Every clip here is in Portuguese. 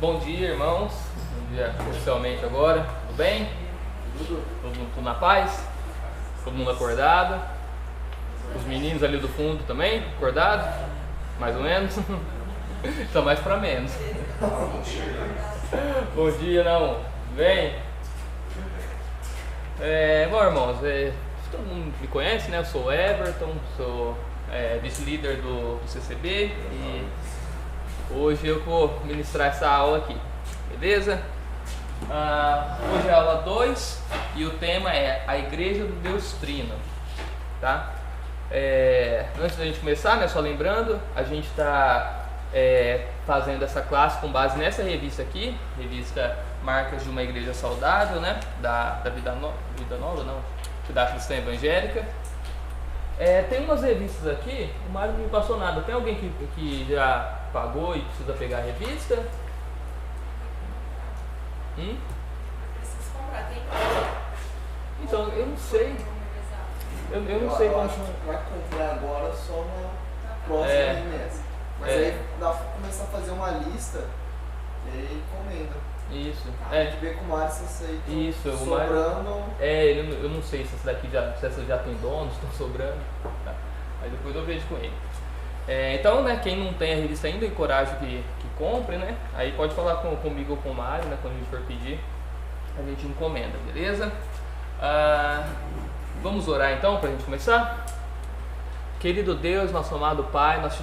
Bom dia, irmãos. Bom dia oficialmente agora. Tudo bem? Tudo na paz? Todo mundo acordado? Os meninos ali do fundo também acordados? Mais ou menos? Então mais pra menos. Bom dia, não. Tudo bem? Bom, irmãos, todo mundo me conhece, né? Eu sou o Everton, sou vice-líder do CCB e hoje eu vou ministrar essa aula aqui, beleza? Hoje é a aula 2 e o tema é a Igreja do Deus Trino, tá? Antes da gente começar, né, só lembrando, a gente está fazendo essa classe com base nessa revista aqui, revista Marcas de uma Igreja Saudável, né, da Vida Nova, não, da Cristã Evangélica. Tem umas revistas aqui, o Mário não me passou nada. Tem alguém que já pagou e precisa pegar a revista? Preciso comprar, tem? Então, eu não sei. Eu não sei como. Acho que vai comprar agora só na próxima mês. Mas aí dá pra começar a fazer uma lista e aí encomenda. Isso. A gente vê com o Mário se essa aí Isso, sobrando. eu não sei se essa daqui se essas já tem donos, estão sobrando. Tá. Aí depois eu vejo com ele. Então, né, quem não tem a revista ainda, encorajo que compre, né? Aí pode falar comigo ou com o Mário, né? Quando a gente for pedir, a gente encomenda, beleza? Vamos orar então para a gente começar? Querido Deus, nosso amado Pai, nós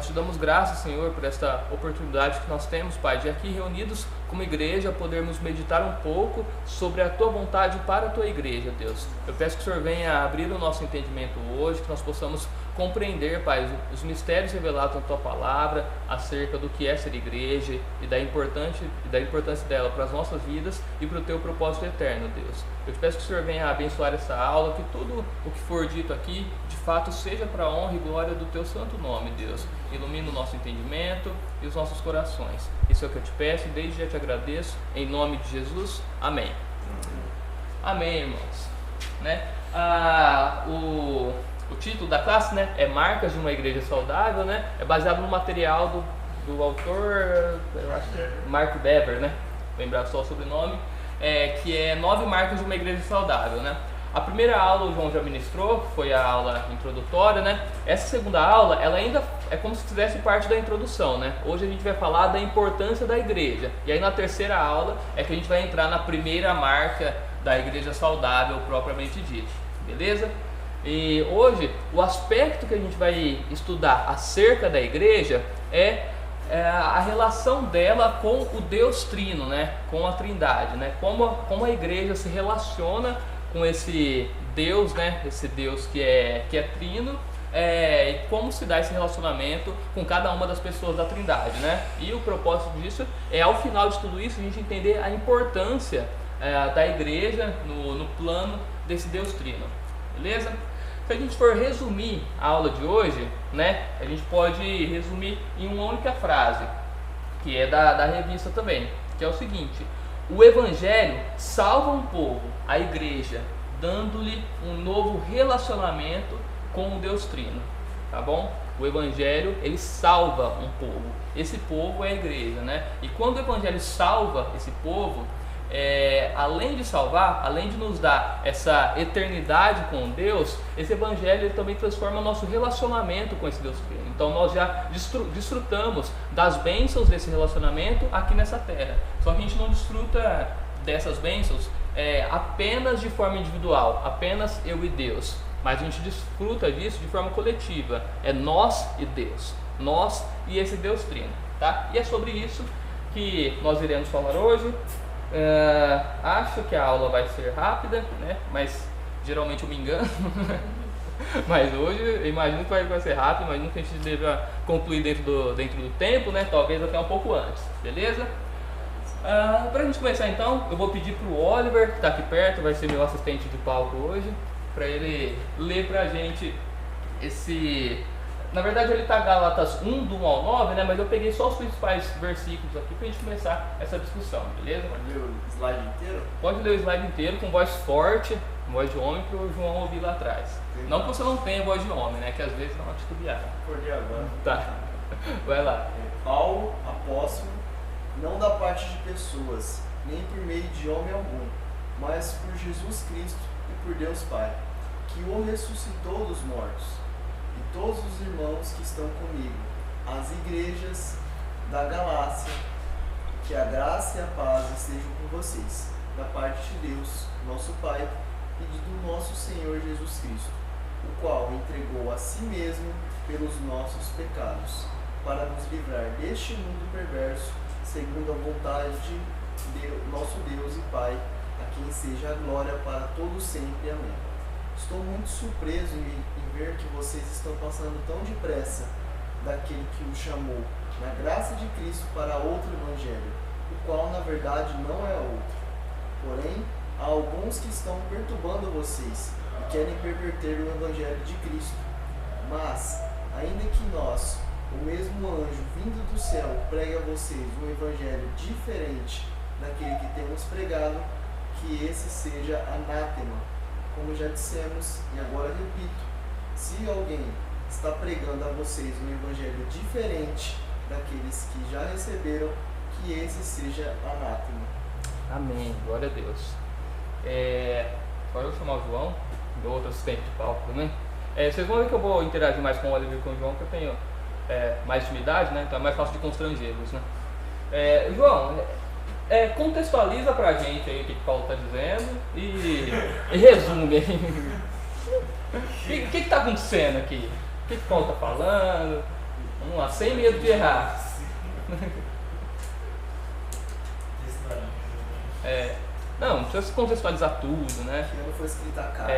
te damos graças, Senhor, por esta oportunidade que nós temos, Pai, de aqui reunidos como igreja podermos meditar um pouco sobre a Tua vontade para a Tua igreja, Deus. Eu peço que o Senhor venha abrir o nosso entendimento hoje, que nós possamos compreender, Pai, os mistérios revelados na Tua palavra acerca do que é ser igreja e da importância dela para as nossas vidas e para o Teu propósito eterno, Deus. Eu te peço que o Senhor venha abençoar essa aula, que tudo o que for dito aqui, de fato, seja para a honra e glória do Teu santo nome, Deus. Ilumina o nosso entendimento e os nossos corações. Isso é o que eu te peço e desde já te agradeço. Em nome de Jesus. Amém. Amém, irmãos. Né? O título da classe, né, é Marcas de uma Igreja Saudável, né? É baseado no material do autor, eu acho que é Mark Dever, né? Lembrar só o sobrenome. Que é 9 marcas de uma igreja saudável, né? A primeira aula o João já ministrou, foi a aula introdutória, né? Essa segunda aula, ela ainda é como se fizesse parte da introdução, né? Hoje a gente vai falar da importância da igreja. E aí na terceira aula é que a gente vai entrar na primeira marca da igreja saudável propriamente dita, beleza? E hoje o aspecto que a gente vai estudar acerca da igreja é a relação dela com o Deus Trino, né? Com a Trindade, né? Como a igreja se relaciona com esse Deus, né? Esse Deus que é Trino, e como se dá esse relacionamento com cada uma das pessoas da Trindade, né? E o propósito disso é, ao final de tudo isso, a gente entender a importância da igreja no plano desse Deus Trino, beleza? Se a gente for resumir a aula de hoje, né, a gente pode resumir em uma única frase, que é da revista também, que é o seguinte: o Evangelho salva um povo, a igreja, dando-lhe um novo relacionamento com o Deus Trino, tá bom? O Evangelho, ele salva um povo, esse povo é a igreja, né? E quando o Evangelho salva esse povo, além de salvar, além de nos dar essa eternidade com Deus, esse Evangelho ele também transforma o nosso relacionamento com esse Deus Trino. Então nós já desfrutamos das bênçãos desse relacionamento aqui nessa terra. Só que a gente não desfruta dessas bênçãos apenas de forma individual, apenas eu e Deus. Mas a gente desfruta disso de forma coletiva. É nós e Deus, nós e esse Deus Trino, tá? E é sobre isso que nós iremos falar hoje. Acho que a aula vai ser rápida, né? Mas geralmente eu me engano. Mas hoje eu imagino que vai ser rápido, mas nunca a gente deva concluir dentro do tempo, né? Talvez até um pouco antes, beleza? Pra gente começar então, eu vou pedir pro Oliver, que está aqui perto, vai ser meu assistente de palco hoje, para ele ler pra gente esse... Na verdade ele está Gálatas 1, do 1 ao 9, né? Mas eu peguei só os principais versículos aqui para a gente começar essa discussão, beleza? Pode ler o slide inteiro? Pode ler o slide inteiro com voz forte, voz de homem, para o João ouvir lá atrás. Sim. Não que você não tenha voz de homem, né? Que às vezes dá uma titubeada. Acordei agora. Tá, vai lá. Paulo, apóstolo, não da parte de pessoas, nem por meio de homem algum, mas por Jesus Cristo e por Deus Pai, que o ressuscitou dos mortos, e todos os irmãos que estão comigo, as igrejas da Galácia, que a graça e a paz estejam com vocês, da parte de Deus, nosso Pai, e do nosso Senhor Jesus Cristo, o qual entregou a si mesmo pelos nossos pecados, para nos livrar deste mundo perverso, segundo a vontade de nosso Deus e Pai, a quem seja a glória para todos sempre. Amém. Estou muito surpreso em ver que vocês estão passando tão depressa daquele que o chamou, na graça de Cristo, para outro evangelho, o qual na verdade não é outro. Porém, há alguns que estão perturbando vocês e querem perverter o evangelho de Cristo. Mas, ainda que nós, o mesmo anjo vindo do céu, pregue a vocês um evangelho diferente daquele que temos pregado, que esse seja anátema. Como já dissemos, e agora repito, se alguém está pregando a vocês um evangelho diferente daqueles que já receberam, que esse seja anátema. Amém, glória a Deus. Agora eu vou chamar o João, meu outro assistente de palco também. Vocês vão ver que eu vou interagir mais com o Oliver e com o João, que eu tenho mais intimidade, né? Então é mais fácil de constrangê-los, né? João, contextualiza pra gente aí o que o Paulo está dizendo e resume aí. O que está acontecendo aqui? O que o Paulo está falando? Vamos lá, sem medo de errar. Não precisa se contextualizar tudo, né? Aqui não foi escrita a cara.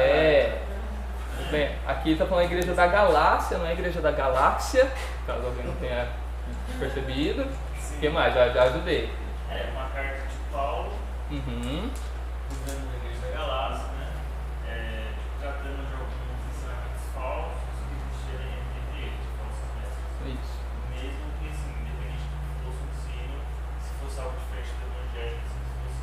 Bem, aqui está falando a igreja da Galácia, não é a igreja da Galáxia, caso alguém não tenha percebido. O que mais? Já ajudei. Uma carta de Paulo, usando a igreja da Galácia, né? Tratando de alguns ensinamentos falsos que existirem entre eles, falsos mestres. Isso. Mesmo que, assim, independente do que fosse o ensino, se fosse algo diferente do evangelho, se fosse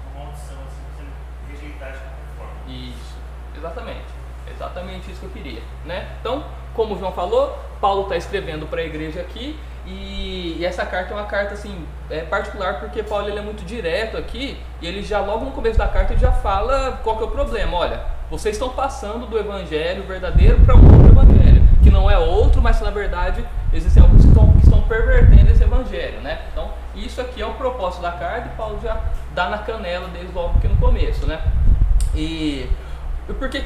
uma maldição, assim, você rejeitar de qualquer forma. Isso, exatamente isso que eu queria, né? Então, como o João falou, Paulo está escrevendo para a igreja aqui e essa carta é uma carta assim, particular porque Paulo ele é muito direto aqui e ele já logo no começo da carta ele já fala qual que é o problema. Olha, vocês estão passando do evangelho verdadeiro para um outro evangelho, que não é outro, mas na verdade existem alguns que estão pervertendo esse evangelho, né? Então, isso aqui é o propósito da carta e Paulo já dá na canela desde logo aqui no começo, né? E por que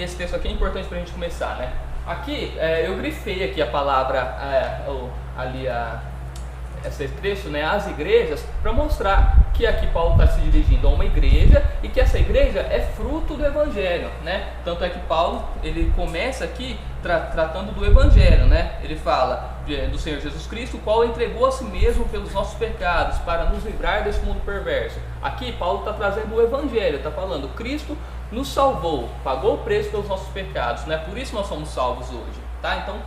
esse texto aqui é importante para a gente começar, né? Aqui, eu grifei aqui a palavra, esse trecho, né, as igrejas, para mostrar que aqui Paulo está se dirigindo a uma igreja e que essa igreja é fruto do evangelho, né? Tanto é que Paulo, ele começa aqui tratando do evangelho, né? Ele fala do Senhor Jesus Cristo, o qual entregou a si mesmo pelos nossos pecados, para nos livrar desse mundo perverso. Aqui Paulo está trazendo o evangelho, está falando, Cristo nos salvou, pagou o preço pelos nossos pecados, né? Por isso nós somos salvos hoje, tá? Então,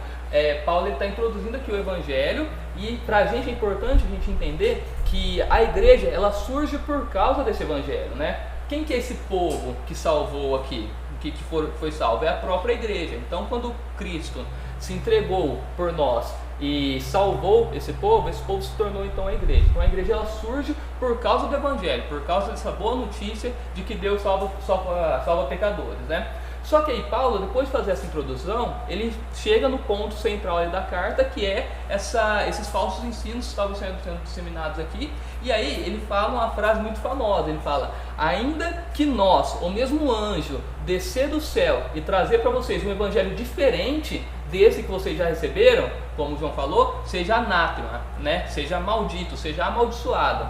Paulo está introduzindo aqui o evangelho e para a gente é importante a gente entender que a igreja, ela surge por causa desse evangelho, né? Quem que é esse povo que salvou aqui, que foi salvo? É a própria igreja. Então, quando Cristo se entregou por nós e salvou esse povo se tornou então a igreja. Então a igreja ela surge por causa do evangelho, por causa dessa boa notícia de que Deus salva pecadores, né? Só que aí Paulo, depois de fazer essa introdução, ele chega no ponto central ali da carta, que é esses falsos ensinos que estavam sendo disseminados aqui. E aí ele fala uma frase muito famosa, ele fala: ainda que nós, o mesmo anjo, descer do céu e trazer para vocês um evangelho diferente desse que vocês já receberam, como o João falou, seja anátema, né? Seja maldito, seja amaldiçoado,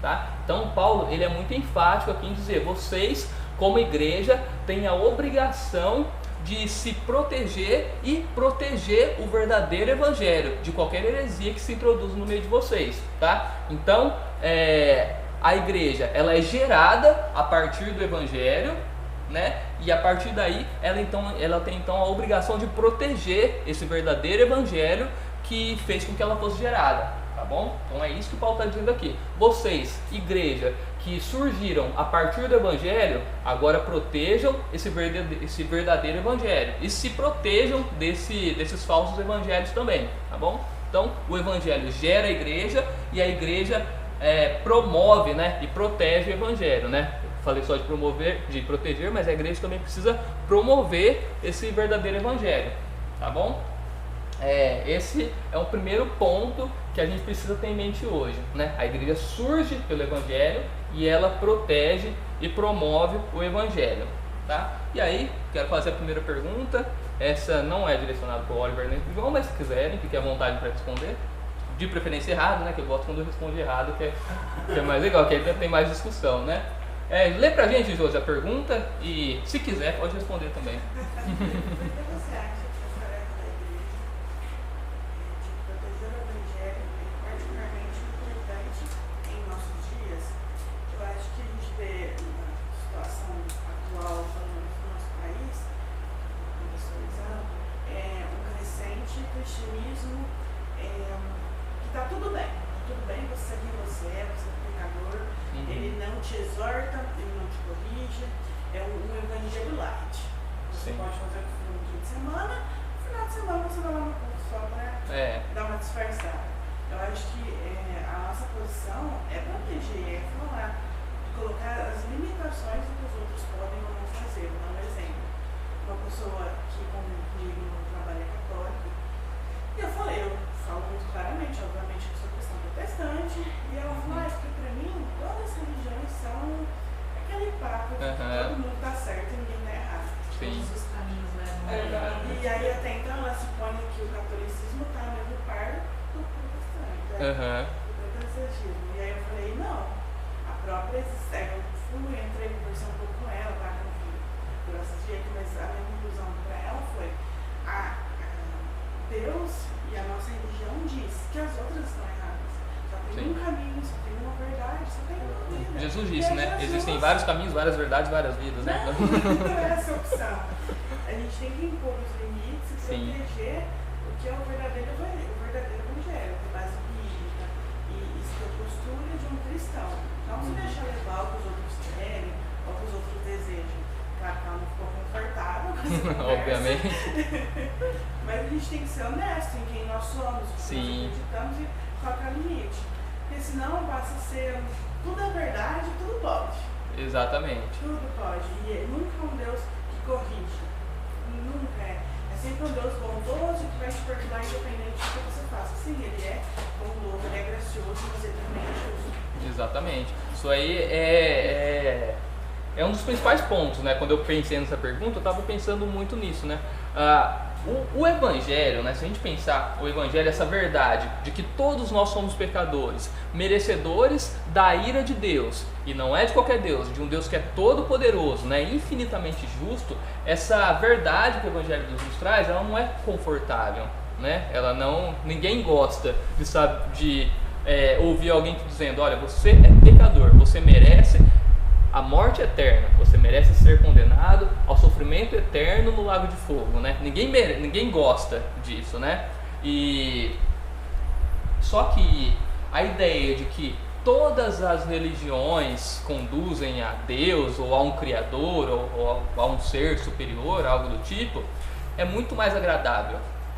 tá? Então Paulo ele é muito enfático aqui em dizer: vocês, como igreja, têm a obrigação de se proteger e proteger o verdadeiro evangelho de qualquer heresia que se introduz no meio de vocês, tá? Então, a igreja, ela é gerada a partir do evangelho, né? E a partir daí, ela tem então a obrigação de proteger esse verdadeiro evangelho que fez com que ela fosse gerada, tá bom? Então é isso que Paulo está dizendo aqui. Vocês, igreja, que surgiram a partir do evangelho, agora protejam esse verdadeiro evangelho e se protejam desses falsos evangelhos também, tá bom? Então, o evangelho gera a igreja e a igreja promove, né, e protege o evangelho, né? Eu falei só de promover, de proteger, mas a igreja também precisa promover esse verdadeiro evangelho, tá bom? Esse é o primeiro ponto que a gente precisa ter em mente hoje, né? A igreja surge pelo evangelho e ela protege e promove o evangelho, tá? E aí, quero fazer a primeira pergunta. Essa não é direcionada para o Oliver nem para o João, mas se quiserem, fiquem à vontade para responder. De preferência errado, né? Que eu gosto quando eu respondo errado, que é mais legal, que aí tem mais discussão, né? Lê pra gente, Josi, a pergunta e, se quiser, pode responder também. Jesus disse, né? Existem vários caminhos, várias verdades, várias vidas, né? Não é essa opção. A gente tem que impor os limites e proteger o que é o verdadeiro evangelho, que é base bíblica e isso é a postura de um cristão. Não se deixar levar o que os outros querem ou o que os outros desejam. Claro que ela não ficou confortável com essa conversa. Obviamente. Mas a gente tem que ser honesto em quem nós somos, o que nós acreditamos e colocar limite. Porque senão passa a ser tudo é verdade, tudo pode. Exatamente. Tudo pode. E nunca é um Deus que corrige. Nunca é. É sempre um Deus bondoso que vai te perdoar independente do que você faça. Sim, ele é bondoso, ele é gracioso, mas ele também é justo. Exatamente. Isso aí é um dos principais pontos, né? Quando eu pensei nessa pergunta, eu estava pensando muito nisso, né? O evangelho, né? Se a gente pensar o evangelho, essa verdade de que todos nós somos pecadores, merecedores da ira de Deus, e não é de qualquer Deus, de um Deus que é todo poderoso, né? Infinitamente justo, essa verdade que o evangelho nos traz, ela não é confortável, né? Ninguém gosta de ouvir alguém dizendo, olha, você é pecador, você merece a morte eterna, você merece ser condenado ao sofrimento eterno no lago de fogo, né? Ninguém gosta disso, né? Só que a ideia de que todas as religiões conduzem a Deus ou a um Criador ou a um ser superior, algo do tipo, é muito mais agradável,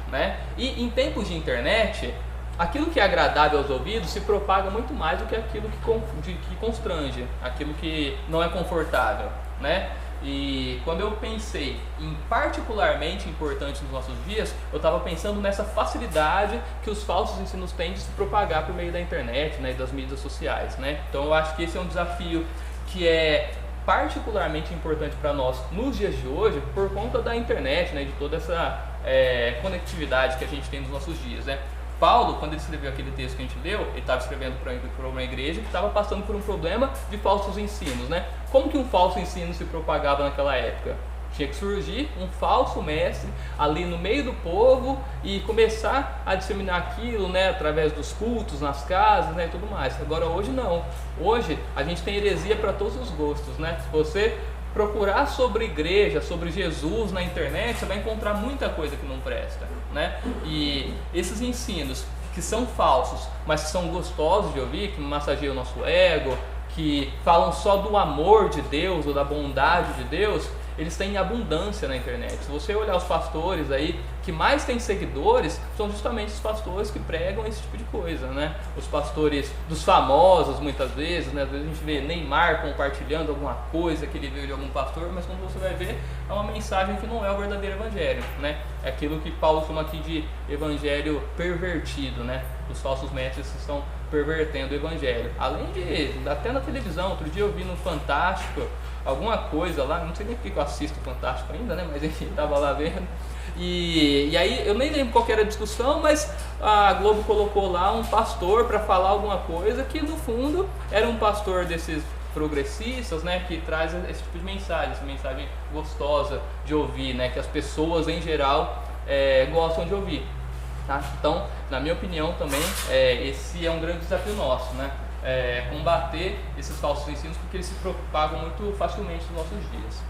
né? E em tempos de internet, aquilo que é agradável aos ouvidos se propaga muito mais do que aquilo que constrange, aquilo que não é confortável, né? E quando eu pensei em particularmente importante nos nossos dias, eu estava pensando nessa facilidade que os falsos ensinos têm de se propagar por meio da internet, né, e das mídias sociais, né? Então eu acho que esse é um desafio que é particularmente importante para nós nos dias de hoje por conta da internet, né, de toda essa conectividade que a gente tem nos nossos dias, né? Paulo, quando ele escreveu aquele texto que a gente leu, ele estava escrevendo para uma igreja que estava passando por um problema de falsos ensinos, né? Como que um falso ensino se propagava naquela época? Tinha que surgir um falso mestre ali no meio do povo e começar a disseminar aquilo, né, através dos cultos, nas casas, né, e tudo mais. Agora hoje não. Hoje a gente tem heresia para todos os gostos, né? Se você procurar sobre igreja, sobre Jesus na internet, você vai encontrar muita coisa que não presta, né? E esses ensinos que são falsos, mas que são gostosos de ouvir, que massageiam o nosso ego, que falam só do amor de Deus ou da bondade de Deus, eles têm abundância na internet. Se você olhar os pastores aí que que mais tem seguidores são justamente os pastores que pregam esse tipo de coisa, né? Os pastores dos famosos, muitas vezes, né? Às vezes a gente vê Neymar compartilhando alguma coisa que ele viu de algum pastor, mas quando você vai ver, é uma mensagem que não é o verdadeiro evangelho, né? É aquilo que Paulo chama aqui de evangelho pervertido, né? Os falsos mestres estão pervertendo o evangelho. Além de, até na televisão, outro dia eu vi no Fantástico alguma coisa lá, não sei nem porque eu assisto Fantástico ainda, né? Mas enfim, estava lá vendo. E aí eu nem lembro qual que era a discussão, mas a Globo colocou lá um pastor para falar alguma coisa que no fundo era um pastor desses progressistas, né, que traz esse tipo de mensagem, essa mensagem gostosa de ouvir, né, que as pessoas em geral gostam de ouvir, tá? Então, na minha opinião também, esse é um grande desafio nosso, né, combater esses falsos ensinos, porque eles se propagam muito facilmente nos nossos dias.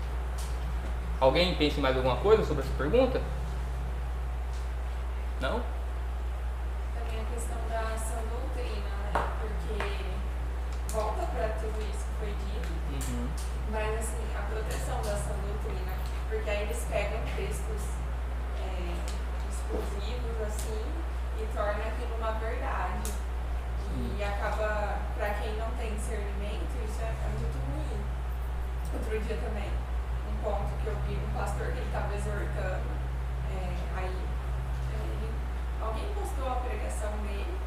Alguém pensa em mais alguma coisa sobre essa pergunta? Não? Também a questão da sã doutrina, né? Porque volta para tudo isso que foi dito, mas assim, a proteção da sã doutrina, porque aí eles pegam textos exclusivos assim e tornam aquilo uma verdade. E acaba, para quem não tem discernimento, isso é muito ruim. Outro dia também, um ponto que eu vi um pastor que ele estava exortando, alguém postou a pregação dele,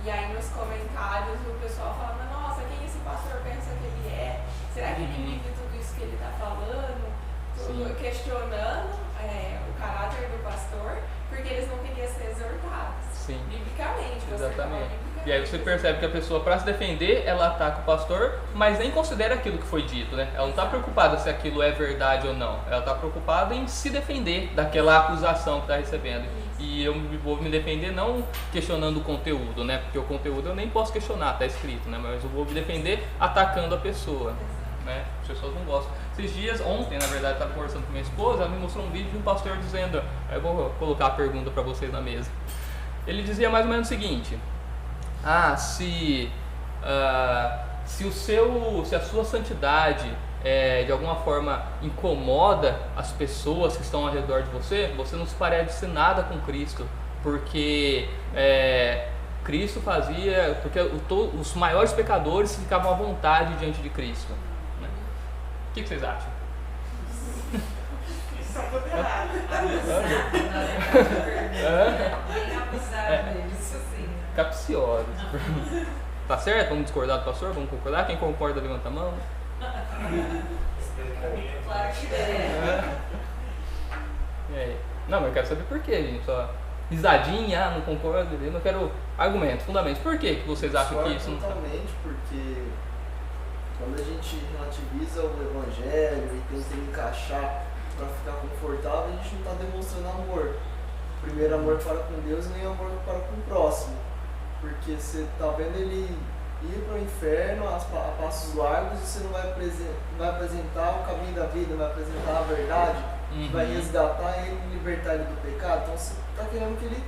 e aí nos comentários o pessoal falando, nossa, quem esse pastor pensa que ele é? Será que ele vive tudo isso que ele está falando? Tudo, questionando o caráter do pastor, porque eles não queriam ser exortados. Sim. Biblicamente. Exatamente. E aí você percebe que a pessoa, para se defender, ela ataca o pastor, mas nem considera aquilo que foi dito, né? Ela não está preocupada se aquilo é verdade ou não. Ela está preocupada em se defender daquela acusação que está recebendo. E eu vou me defender não questionando o conteúdo, né? Porque o conteúdo eu nem posso questionar, está escrito, né? Mas eu vou me defender atacando a pessoa, né? As pessoas não gostam. Esses dias, ontem, na verdade, eu estava conversando com minha esposa, ela me mostrou um vídeo de um pastor dizendo, eu vou colocar a pergunta para vocês na mesa. Ele dizia mais ou menos o seguinte: se a sua santidade de alguma forma incomoda as pessoas que estão ao redor de você, você não se parece nada com Cristo, porque Cristo fazia, porque os maiores pecadores ficavam à vontade diante de Cristo, né? O que vocês acham? Só poderá. Bem abusado deles, assim. Capciosos. Tá certo? Vamos discordar do pastor? Vamos concordar? Quem concorda, levanta a mão. Claro que é. E aí? Não, mas eu quero saber por quê, gente. Só risadinha, não concordo, eu não quero argumentos, fundamentos. Por que vocês acham que isso não tá? Totalmente, porque quando a gente relativiza o evangelho e tenta encaixar para ficar confortável, a gente não está demonstrando amor. Primeiro amor para com Deus e nem amor para com o próximo. Porque você está vendo ele ir para o inferno a passos largos e você não vai apresentar o caminho da vida, não vai apresentar a verdade, vai resgatar ele e libertar ele do pecado. Então você está querendo que ele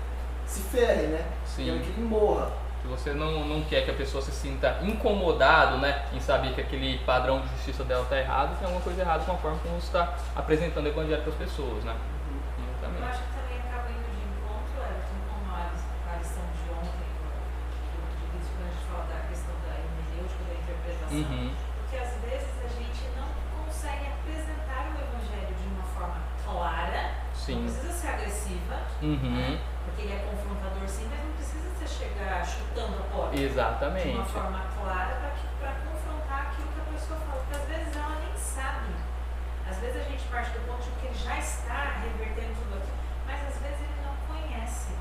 se ferre, né? Sim. Querendo que ele morra. Se você não quer que a pessoa se sinta incomodado, né, em saber que aquele padrão de justiça dela está errado, tem alguma coisa errada com a forma como você está apresentando o evangelho para as pessoas, né? Eu acho que também acaba indo de encontro, com a lição de ontem, quando a gente fala da questão da hermenêutica, da interpretação, porque às vezes a gente não consegue apresentar o evangelho de uma forma clara, não precisa ser agressiva, né? Porque ele é confrontador sim, mas não precisa você chegar chutando a porta. Exatamente. De uma forma clara para confrontar aquilo que a pessoa fala, porque às vezes ela nem sabe. Às vezes a gente parte do ponto de que ele já está revertendo tudo aquilo, mas às vezes ele não conhece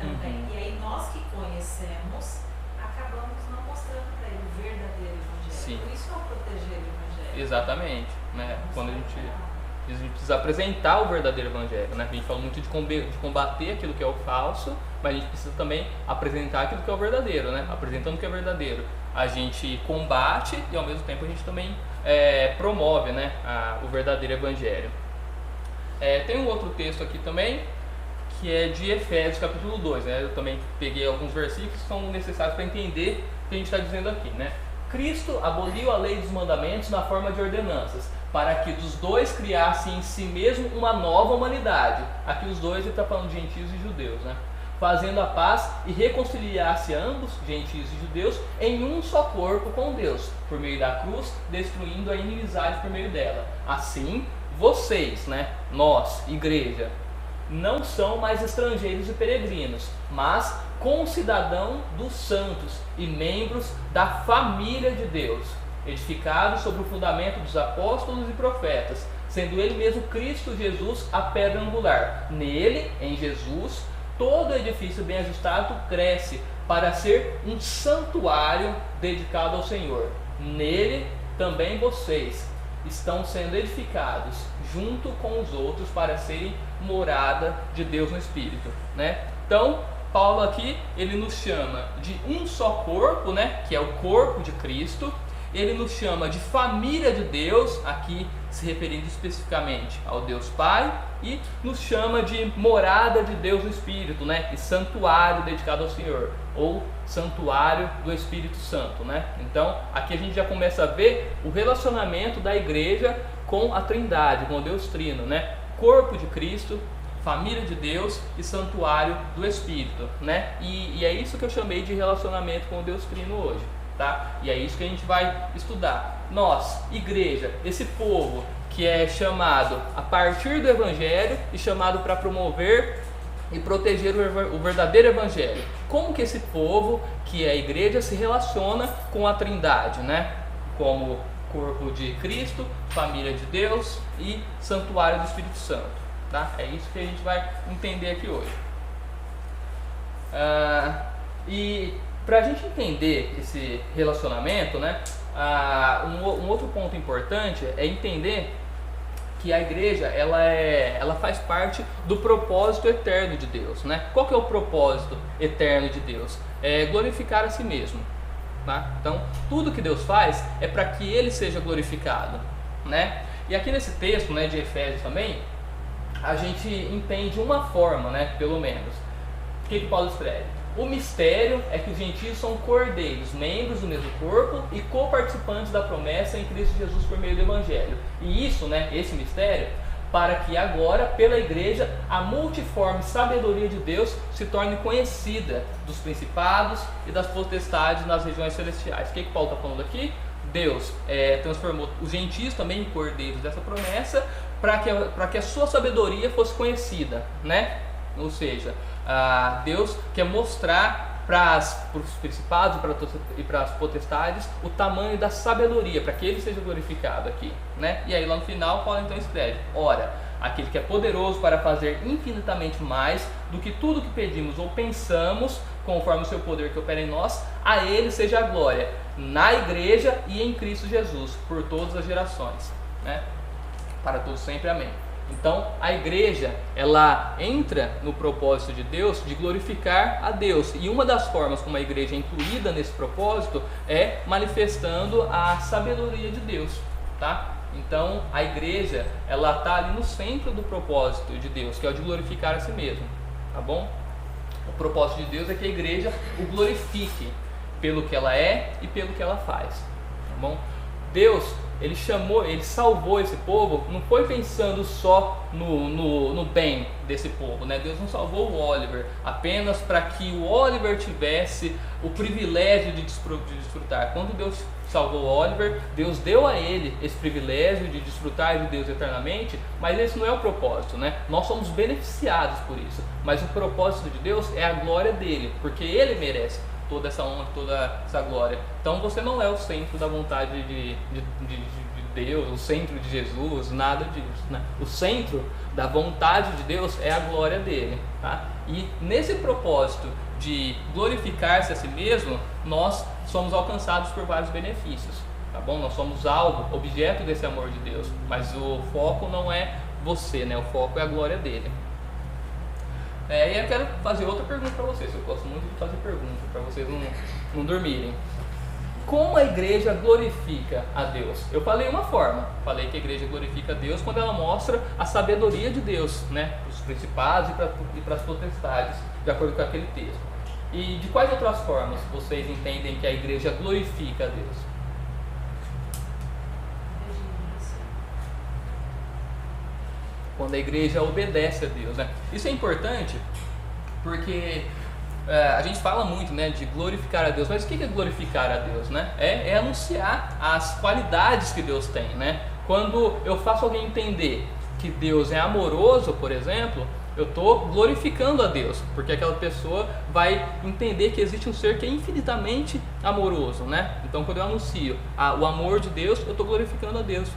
também. E aí nós que conhecemos, acabamos não mostrando para ele o verdadeiro evangelho. Sim. Por isso é o proteger o evangelho. Exatamente, né? Quando a gente precisa apresentar o verdadeiro evangelho, né? A gente fala muito de combater aquilo que é o falso, mas a gente precisa também apresentar aquilo que é o verdadeiro, né? Apresentando o que é verdadeiro, a gente combate e ao mesmo tempo a gente também promove, né, o verdadeiro evangelho. Tem um outro texto aqui também, que é de Efésios capítulo 2, né? Eu também peguei alguns versículos que são necessários para entender o que a gente está dizendo aqui, né? Cristo aboliu a lei dos mandamentos na forma de ordenanças, para que dos dois criassem em si mesmo uma nova humanidade. Aqui os dois ele está falando de gentios e judeus, né? Fazendo a paz e reconciliar-se ambos, gentios e judeus, em um só corpo com Deus, por meio da cruz, destruindo a inimizade por meio dela. Assim, vocês, né, nós, igreja, não são mais estrangeiros e peregrinos, mas concidadãos dos santos e membros da família de Deus, edificados sobre o fundamento dos apóstolos e profetas, sendo ele mesmo Cristo Jesus a pedra angular. Nele, em Jesus, todo edifício bem ajustado cresce para ser um santuário dedicado ao Senhor. Nele também vocês estão sendo edificados junto com os outros para serem morada de Deus no Espírito, né? Então, Paulo aqui, ele nos chama de um só corpo, né? Que é o corpo de Cristo. Ele nos chama de família de Deus, aqui se referindo especificamente ao Deus Pai, e nos chama de morada de Deus no Espírito, né? E santuário dedicado ao Senhor, ou santuário do Espírito Santo, né? Então, aqui a gente já começa a ver o relacionamento da igreja com a Trindade, com o Deus Trino, né? Corpo de Cristo, família de Deus e santuário do Espírito, né? E é isso que eu chamei de relacionamento com o Deus Trino hoje. Tá? E é isso que a gente vai estudar. Nós, igreja, esse povo que é chamado a partir do Evangelho e chamado para promover e proteger o verdadeiro Evangelho. Como que esse povo, que é a igreja, se relaciona com a Trindade, né? Como corpo de Cristo, família de Deus e santuário do Espírito Santo. Tá? É isso que a gente vai entender aqui hoje. E para a gente entender esse relacionamento, né, um outro ponto importante é entender que a igreja ela faz parte do propósito eterno de Deus, né? Qual que é o propósito eterno de Deus? É glorificar a si mesmo, tá? Então, tudo que Deus faz é para que Ele seja glorificado, né? E aqui nesse texto, né, de Efésios também, a gente entende uma forma, né, pelo menos. O que Paulo escreve? O mistério é que os gentios são cordeiros, membros do mesmo corpo e coparticipantes da promessa em Cristo Jesus por meio do Evangelho. E isso, né, esse mistério, para que agora, pela igreja, a multiforme sabedoria de Deus se torne conhecida dos principados e das potestades nas regiões celestiais. O que Paulo está falando aqui? Deus transformou os gentios também em cordeiros dessa promessa para que a sua sabedoria fosse conhecida, né? Ou seja, Deus quer mostrar para os principados e para as potestades o tamanho da sabedoria, para que Ele seja glorificado aqui, né? E aí lá no final Paulo então escreve: ora, aquele que é poderoso para fazer infinitamente mais do que tudo que pedimos ou pensamos, conforme o seu poder que opera em nós, a Ele seja a glória, na igreja e em Cristo Jesus, por todas as gerações, né? Para todos sempre, amém. Então a igreja, ela entra no propósito de Deus de glorificar a Deus, e uma das formas como a igreja é incluída nesse propósito é manifestando a sabedoria de Deus, tá? Então a igreja, ela está ali no centro do propósito de Deus, que é o de glorificar a si mesmo, tá bom? O propósito de Deus é que a igreja o glorifique pelo que ela é e pelo que ela faz, tá bom? Deus, Ele salvou esse povo, não foi pensando só no bem desse povo, né? Deus não salvou o Oliver apenas para que o Oliver tivesse o privilégio de desfrutar. Quando Deus salvou o Oliver, Deus deu a ele esse privilégio de desfrutar de Deus eternamente, mas esse não é o propósito, né? Nós somos beneficiados por isso, mas o propósito de Deus é a glória dele, porque Ele merece toda essa honra, toda essa glória. Então você não é o centro da vontade de Deus, o centro de Jesus, nada disso, né? O centro da vontade de Deus é a glória dele, tá? E nesse propósito de glorificar-se a si mesmo, nós somos alcançados por vários benefícios, tá bom? Nós somos alvo, objeto desse amor de Deus, mas o foco não é você, né? O foco é a glória dele. E eu quero fazer outra pergunta para vocês. Eu gosto muito de fazer perguntas para vocês não dormirem. Como a igreja glorifica a Deus? Eu falei uma forma. Falei que a igreja glorifica a Deus quando ela mostra a sabedoria de Deus, né? Para os principados e para as potestades, de acordo com aquele texto. E de quais outras formas vocês entendem que a igreja glorifica a Deus? Quando a igreja obedece a Deus, né? Isso é importante porque a gente fala muito, né, de glorificar a Deus, mas o que é glorificar a Deus, né? É anunciar as qualidades que Deus tem, né? Quando eu faço alguém entender que Deus é amoroso, por exemplo, eu estou glorificando a Deus, porque aquela pessoa vai entender que existe um ser que é infinitamente amoroso, né? Então, quando eu anuncio o amor de Deus, eu estou glorificando a Deus.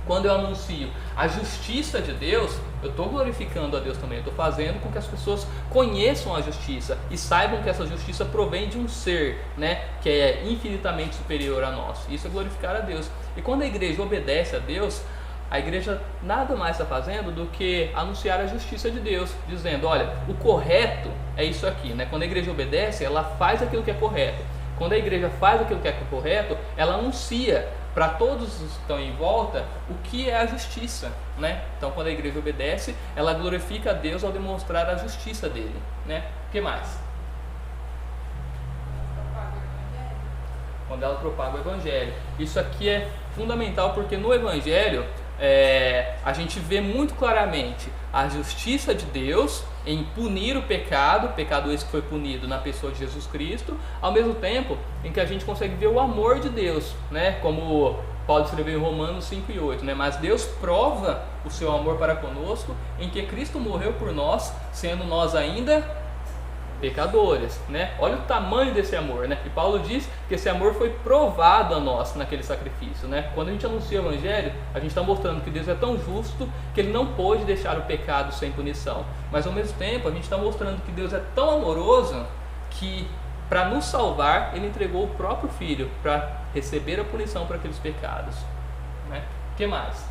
Quando eu anuncio a justiça de Deus, eu estou glorificando a Deus também. Eu estou fazendo com que as pessoas conheçam a justiça e saibam que essa justiça provém de um ser, né, que é infinitamente superior a nós. Isso é glorificar a Deus. E quando a igreja obedece a Deus, a igreja nada mais está fazendo do que anunciar a justiça de Deus, dizendo, olha, o correto é isso aqui, né? Quando a igreja obedece, ela faz aquilo que é correto. Quando a igreja faz aquilo que é correto, ela anuncia para todos os que estão em volta o que é a justiça, né? Então, quando a igreja obedece, ela glorifica a Deus ao demonstrar a justiça dele, né? O que mais? Quando ela propaga o evangelho. Isso aqui é fundamental porque no evangelho a gente vê muito claramente a justiça de Deus em punir o pecado esse que foi punido na pessoa de Jesus Cristo, ao mesmo tempo em que a gente consegue ver o amor de Deus, né? Como Paulo escreveu em Romanos 5 e 8, né? Mas Deus prova o seu amor para conosco em que Cristo morreu por nós, sendo nós ainda pecadores, né? Olha o tamanho desse amor, né? E Paulo diz que esse amor foi provado a nós naquele sacrifício, né? Quando a gente anuncia o evangelho, a gente está mostrando que Deus é tão justo que ele não pôde deixar o pecado sem punição, mas ao mesmo tempo a gente está mostrando que Deus é tão amoroso que para nos salvar ele entregou o próprio filho para receber a punição para aqueles pecados, né? O que mais?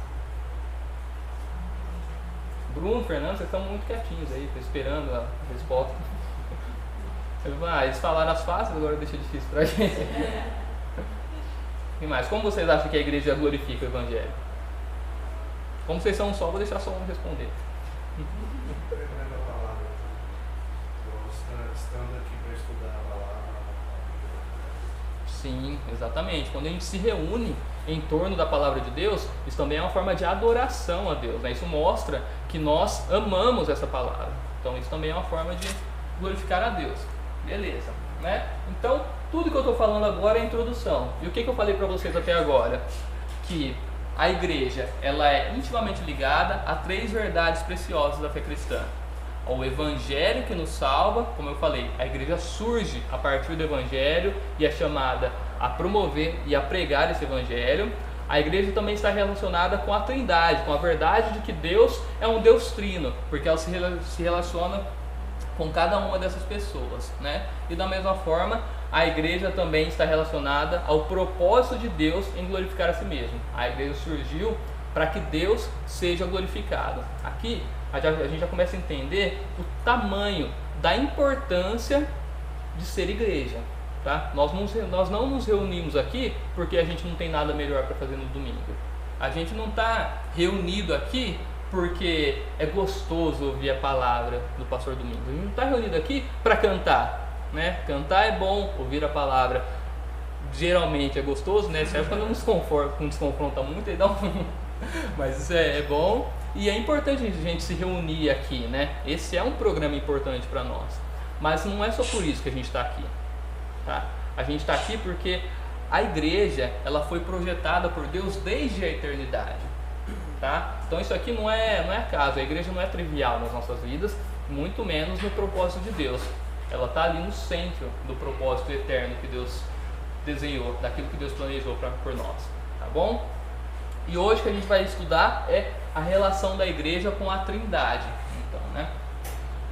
Bruno, Fernando, vocês estão muito quietinhos aí, esperando a resposta. Eles falaram as fáceis, agora deixa difícil pra gente. E mais, como vocês acham que a igreja glorifica o evangelho? Como vocês são um só, vou deixar só um responder. Pregando a palavra. Estando aqui para estudar a palavra. Sim, exatamente. Quando a gente se reúne em torno da palavra de Deus, isso também é uma forma de adoração a Deus, né? Isso mostra que nós amamos essa palavra. Então isso também é uma forma de glorificar a Deus. Beleza, né? Então, tudo que eu estou falando agora é a introdução. E o que eu falei para vocês até agora? Que a igreja, ela é intimamente ligada a 3 verdades preciosas da fé cristã. O evangelho que nos salva, como eu falei, a igreja surge a partir do evangelho e é chamada a promover e a pregar esse evangelho. A igreja também está relacionada com a Trindade, com a verdade de que Deus é um Deus trino, porque ela se relaciona com cada uma dessas pessoas, né? E da mesma forma, a igreja também está relacionada ao propósito de Deus em glorificar a si mesmo. A igreja surgiu para que Deus seja glorificado. Aqui a gente já começa a entender o tamanho da importância de ser igreja, tá? Nós não nos reunimos aqui porque a gente não tem nada melhor para fazer no domingo. A gente não está reunido aqui porque é gostoso ouvir a palavra do pastor Domingos. A gente não está reunido aqui para cantar, né? Cantar é bom, ouvir a palavra geralmente é gostoso, né? Certo? Quando não desconfronta muito, aí dá um... mas isso é bom e é importante a gente se reunir aqui, né? Esse é um programa importante para nós, mas não é só por isso que a gente está aqui, tá? A gente está aqui porque a igreja, ela foi projetada por Deus desde a eternidade. Tá? Então isso aqui não é acaso, a igreja não é trivial nas nossas vidas, muito menos no propósito de Deus. Ela está ali no centro do propósito eterno que Deus desenhou, daquilo que Deus planejou por nós, tá bom? E hoje o que a gente vai estudar é a relação da igreja com a Trindade. Então, né?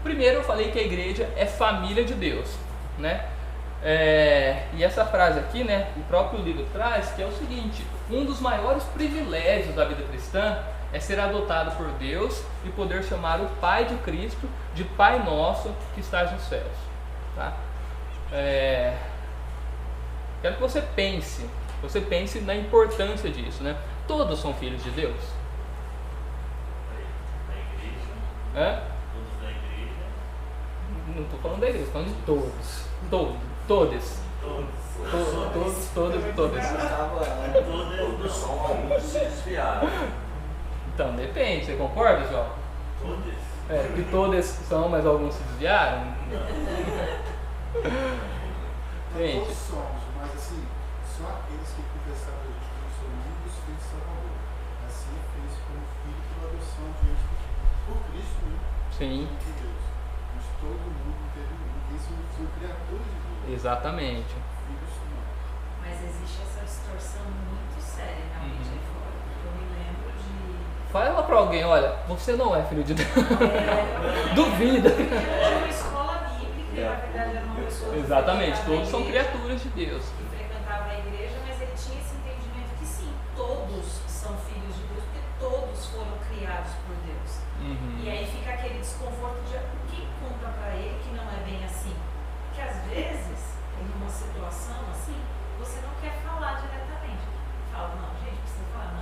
Primeiro eu falei que a igreja é família de Deus, né? E essa frase aqui, né, o próprio livro traz, que é o seguinte: um dos maiores privilégios da vida cristã é ser adotado por Deus e poder chamar o Pai de Cristo de Pai Nosso que estás nos céus, tá? Quero que você pense na importância disso, né? Todos são filhos de Deus. Da igreja? Todos da igreja? Não estou falando da igreja, estou falando de todos. Todos. Todos são alguns se desviaram. Então, depende. Você concorda, João? Todos. Que todos são, mas alguns se desviaram? Gente. Todos somos, mas assim, só aqueles que confessaram a Jesus como seu único Filho de Salvador. Assim fez como filho pela adoção diante por Cristo, né? Sim. De Deus. Mas todo mundo teve ninguém são criaturas de Deus. Exatamente. Filhos não. Mas existe essa distorção muito séria realmente aí fora. Eu me lembro de. Fala pra alguém, olha, você não é filho de Deus. Duvida. Era uma escola bíblica, na verdade era uma pessoa. Exatamente, que todos são frequentava a criaturas de Deus. igreja, que frequentava a igreja, mas ele tinha esse entendimento que sim, todos são filhos de Deus, porque todos foram criados por Deus. E aí fica aquele desconforto de quem conta pra ele que não é bem assim. Porque às vezes, em uma situação assim, você não quer falar diretamente. Fala, não, gente, precisa falar,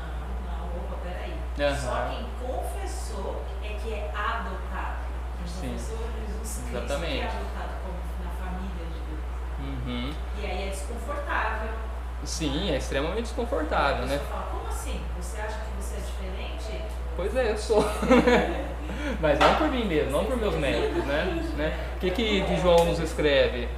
não, opa, peraí. Só quem confessou é que é adotado. Quem confessou Jesus Cristo Exatamente. que é adotado como na família de Deus. E aí é desconfortável. Sim, é extremamente desconfortável, né? Você fala, como assim? Você acha que você é diferente? Pois é, eu sou. Mas não por mim mesmo, não por meus méritos, né? O que João nos escreve?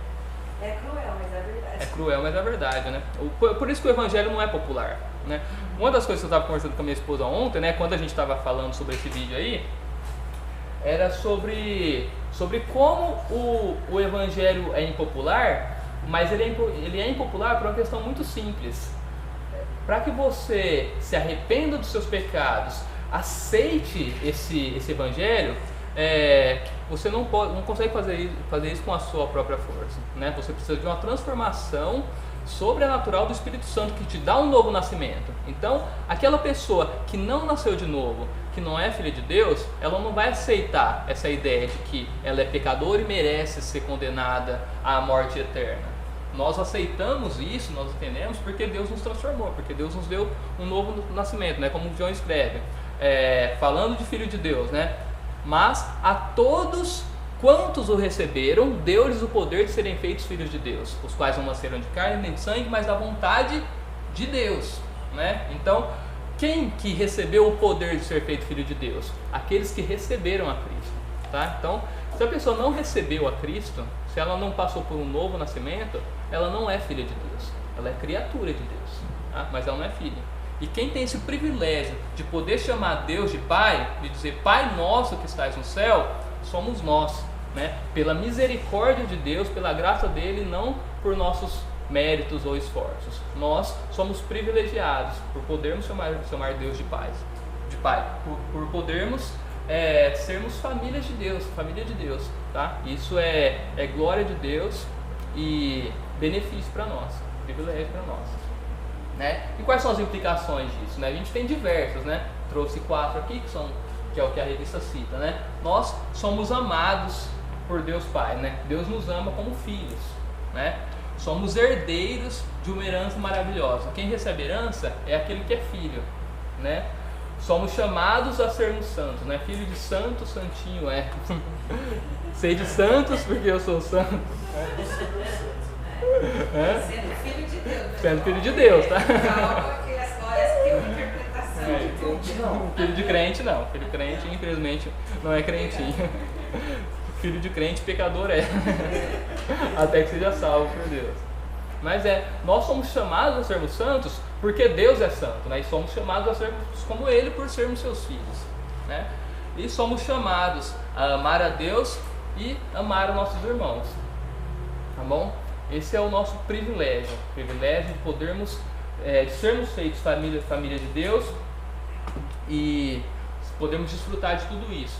É cruel, mas é verdade. É cruel, mas é verdade, né? Por isso que o evangelho não é popular, né? Uma das coisas que eu estava conversando com a minha esposa ontem, né? Quando a gente estava falando sobre esse vídeo aí, era sobre como o evangelho é impopular, mas ele é impopular por uma questão muito simples. Para que você se arrependa dos seus pecados, aceite esse evangelho, você não consegue fazer isso com a sua própria força, né? Você precisa de uma transformação sobrenatural do Espírito Santo que te dá um novo nascimento. Então, aquela pessoa que não nasceu de novo, que não é filha de Deus, ela não vai aceitar essa ideia de que ela é pecadora e merece ser condenada à morte eterna. Nós aceitamos isso, nós entendemos porque Deus nos transformou, porque Deus nos deu um novo nascimento, né? Como o João escreve, falando de filho de Deus, né? Mas a todos quantos o receberam, deu-lhes o poder de serem feitos filhos de Deus, os quais não nasceram de carne nem de sangue, mas da vontade de Deus, né? Então, quem que recebeu o poder de ser feito filho de Deus? Aqueles que receberam a Cristo, tá? Então, se a pessoa não recebeu a Cristo, se ela não passou por um novo nascimento, ela não é filha de Deus, ela é criatura de Deus, tá? Mas ela não é filha. E quem tem esse privilégio de poder chamar Deus de Pai, de dizer Pai nosso que estás no céu, somos nós, né? Pela misericórdia de Deus, pela graça dele, não por nossos méritos ou esforços. Nós somos privilegiados por podermos chamar Deus de Pai, por podermos sermos família de Deus, tá? Isso é glória de Deus e benefício para nós, privilégio para nós, né? E quais são as implicações disso, né? A gente tem diversas, né? Trouxe 4 aqui que é o que a revista cita, né? Nós somos amados por Deus Pai, né? Deus nos ama como filhos, né? Somos herdeiros de uma herança maravilhosa. Quem recebe herança é aquele que é filho, né? Somos chamados a sermos santos, né? Filho de santo, santinho é. Sei de santos porque eu sou santo. Sendo filho de Deus. Né? Sendo filho de Deus, tá? Calma, que as histórias têm uma interpretação de tudo. Não. Filho de crente não. Filho de crente, infelizmente, não é crentinho. Filho de crente, pecador é. Até que seja salvo por Deus. Mas nós somos chamados a sermos santos porque Deus é santo, né? E somos chamados a sermos como Ele por sermos seus filhos, né? E somos chamados a amar a Deus e amar os nossos irmãos, tá bom? Esse é o nosso privilégio de podermos, de sermos feitos família de Deus e podemos desfrutar de tudo isso.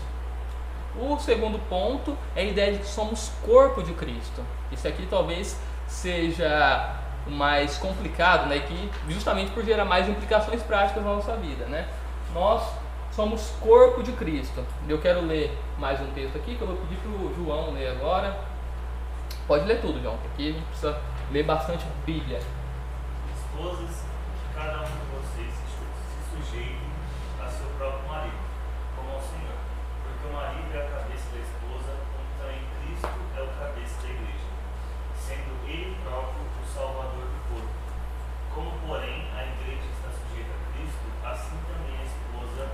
O segundo ponto é a ideia de que somos corpo de Cristo. Isso aqui talvez seja o mais complicado, né? Que justamente por gerar mais implicações práticas na nossa vida, né? Nós somos corpo de Cristo. Eu quero ler mais um texto aqui que eu vou pedir para o João ler agora. Pode ler tudo, João, porque aqui a gente precisa ler bastante Bíblia. Esposas, que cada um de vocês se sujeite a seu próprio marido, como ao Senhor. Porque o marido é a cabeça da esposa, como também Cristo é o cabeça da igreja, sendo ele próprio o Salvador do corpo. Como, porém, a igreja está sujeita a Cristo, assim também a esposa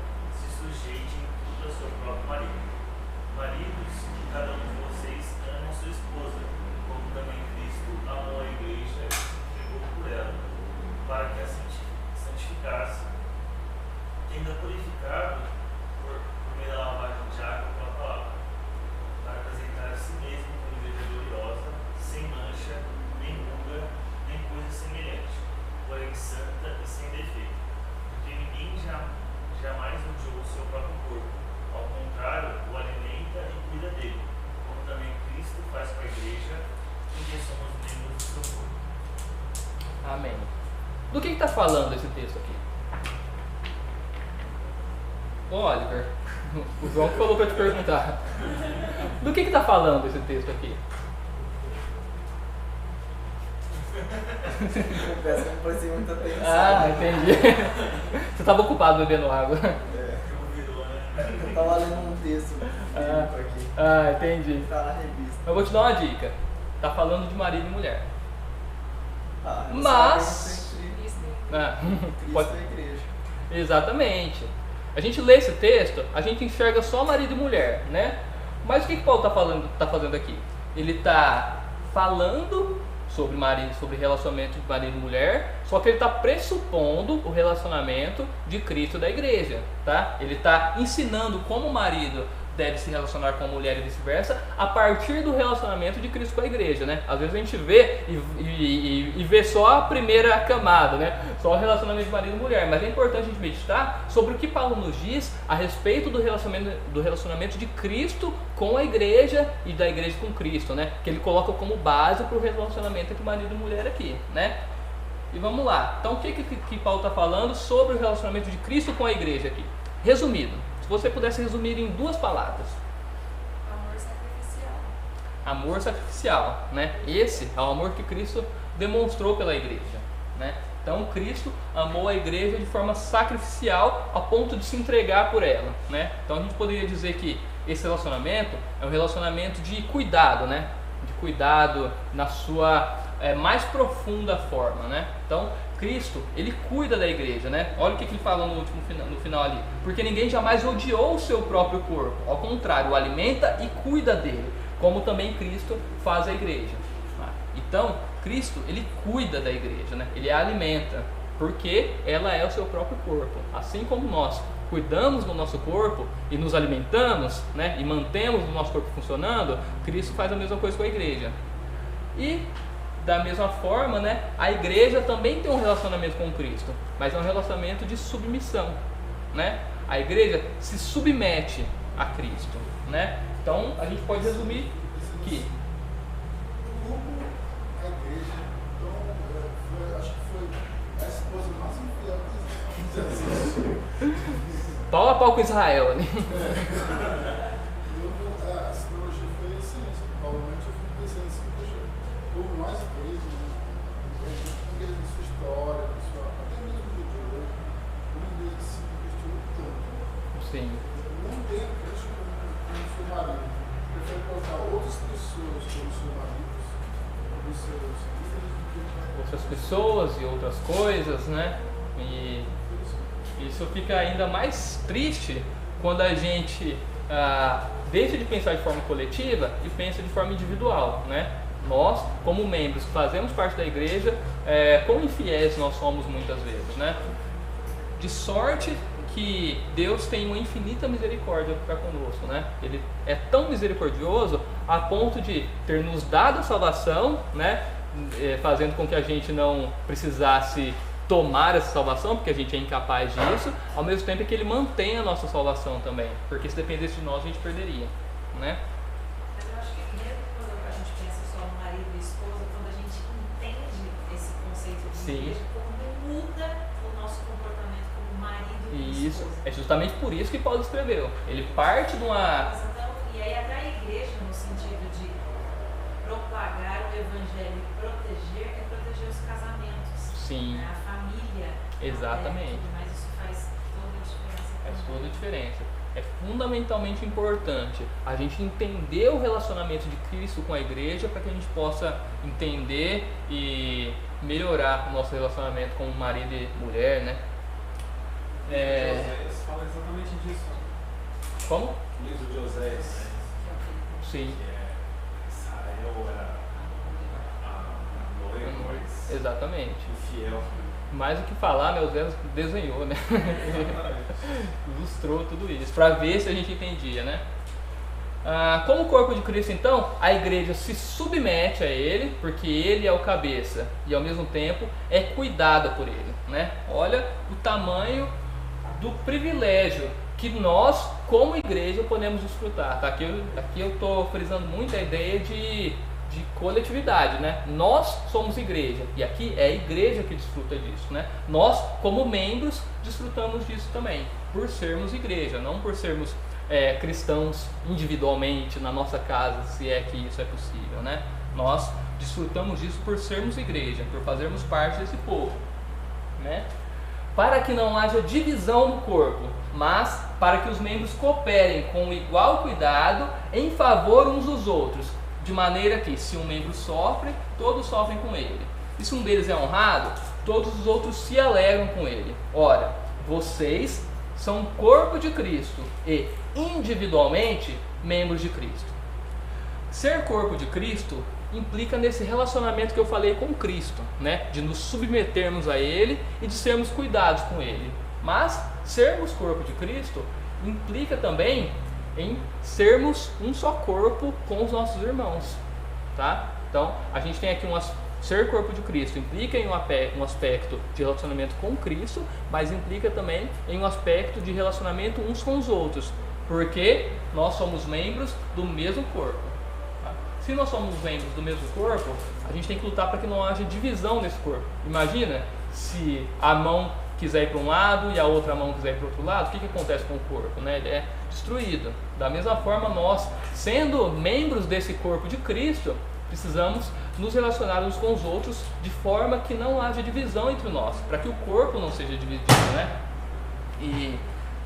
Amém. Do que está falando esse texto aqui? Ô, Oliver, o João falou para te perguntar. Do que está falando esse texto aqui? Confesso que não prestei muita atenção. Ah, entendi. Você estava ocupado bebendo água. Eu tava lendo um texto bíblico aqui. Ah, entendi. Tá na revista. Eu vou te dar uma dica. Tá falando de marido e mulher. Mas Ah, Cristo pode- é a igreja. Exatamente. A gente lê esse texto, a gente enxerga só marido e mulher, né? Mas o que Paulo está fazendo aqui? Ele está falando sobre marido, sobre relacionamento de marido e mulher, só que ele está pressupondo o relacionamento de Cristo da igreja, tá? Ele está ensinando como o marido deve se relacionar com a mulher e vice-versa a partir do relacionamento de Cristo com a igreja, né? Às vezes a gente vê e vê só a primeira camada, né? Só o relacionamento de marido e mulher, mas é importante a gente meditar sobre o que Paulo nos diz a respeito do relacionamento de Cristo com a igreja e da igreja com Cristo, né? Que ele coloca como base para o relacionamento entre marido e mulher aqui, né? E vamos lá. Então o que Paulo está falando sobre o relacionamento de Cristo com a igreja aqui? Resumido. Se você pudesse resumir em 2 palavras. Amor sacrificial. Amor sacrificial, né? Esse é o amor que Cristo demonstrou pela igreja, né? Então Cristo amou a igreja de forma sacrificial a ponto de se entregar por ela, né? Então a gente poderia dizer que esse relacionamento é um relacionamento de cuidado, né? De cuidado na sua mais profunda forma, né? Então Cristo, ele cuida da igreja, né? Olha o que ele fala no final ali. Porque ninguém jamais odiou o seu próprio corpo. Ao contrário, o alimenta e cuida dele, como também Cristo faz a igreja. Então, Cristo, ele cuida da igreja, né? Ele a alimenta, porque ela é o seu próprio corpo. Assim como nós cuidamos do nosso corpo e nos alimentamos, né? E mantemos o nosso corpo funcionando, Cristo faz a mesma coisa com a igreja. E da mesma forma, né, a igreja também tem um relacionamento com Cristo, mas é um relacionamento de submissão, né? A igreja se submete a Cristo, né? Então a gente pode resumir que Como a igreja, então, acho que foi a esposa mais infiel que existe. pau a pau com Israel ali. A astrologia foi excelente. Provavelmente eu fico pensando assim, poxa, por nós igrejas, porque a sua história, até mesmo no dia de hoje, uma igreja que se investiu tanto. Sim. Não tem Cristo como seu marido. Prefere colocar outras pessoas como seus maridos, como seus líderes, do que Outras pessoas e outras coisas, né? E isso fica ainda mais triste quando a gente deixa de pensar de forma coletiva e pensa de forma individual, né? Nós, como membros que fazemos parte da igreja, quão infiéis nós somos muitas vezes, né? De sorte que Deus tem uma infinita misericórdia para conosco, né? Ele é tão misericordioso a ponto de ter nos dado a salvação, né? Fazendo com que a gente não precisasse tomar essa salvação, porque a gente é incapaz disso, ao mesmo tempo que Ele mantém a nossa salvação também, porque se dependesse de nós a gente perderia, né? Mas eu acho que mesmo quando a gente pensa só no marido e esposa, quando a gente entende esse conceito de Sim. igreja, como muda o nosso comportamento como marido e E isso esposa. é justamente por isso que Paulo escreveu. Ele parte de uma... Então, e aí até a igreja, no sentido de propagar o evangelho e proteger, é proteger os casamentos. Sim. Né? A família. Exatamente. Mas isso faz toda a diferença. Faz também. toda a diferença. É fundamentalmente importante a gente entender o relacionamento de Cristo com a igreja para que a gente possa entender e melhorar o nosso relacionamento com marido e mulher, né? Oséias fala exatamente disso. Como? O livro de Oséias, Sim, que Israel era a noiva, mas exatamente. infiel. Mais do que falar, né? O Zé desenhou, né? Exatamente. Ilustrou tudo isso, para ver se a gente entendia, né? Como corpo de Cristo, então, a igreja se submete a Ele, porque Ele é o cabeça, e ao mesmo tempo é cuidada por Ele, né? Olha o tamanho do privilégio que nós, como igreja, podemos desfrutar, tá? Aqui eu estou frisando muito a ideia de de coletividade, né? Nós somos igreja, e aqui é a igreja que desfruta disso, né? Nós, como membros, desfrutamos disso também, por sermos igreja, não por sermos cristãos individualmente na nossa casa, se é que isso é possível, né? Nós desfrutamos disso por sermos igreja, por fazermos parte desse povo, né? Para que não haja divisão no corpo, mas para que os membros cooperem com igual cuidado em favor uns dos outros, de maneira que, se um membro sofre, todos sofrem com ele. E se um deles é honrado, todos os outros se alegram com ele. Ora, vocês são o corpo de Cristo e, individualmente, membros de Cristo. Ser corpo de Cristo implica nesse relacionamento que eu falei com Cristo, né? De nos submetermos a Ele e de sermos cuidados com Ele. Mas sermos corpo de Cristo implica também em sermos um só corpo com os nossos irmãos, tá? Então, a gente tem aqui ser corpo de Cristo implica em um aspecto de relacionamento com Cristo, mas implica também em um aspecto de relacionamento uns com os outros, porque nós somos membros do mesmo corpo. Tá? Se nós somos membros do mesmo corpo, a gente tem que lutar para que não haja divisão nesse corpo. Imagina se a mão quiser ir para um lado e a outra mão quiser ir para o outro lado, o que acontece com o corpo? Né? Ele é destruído. Da mesma forma, nós, sendo membros desse corpo de Cristo, precisamos nos relacionar uns com os outros de forma que não haja divisão entre nós, para que o corpo não seja dividido, né? E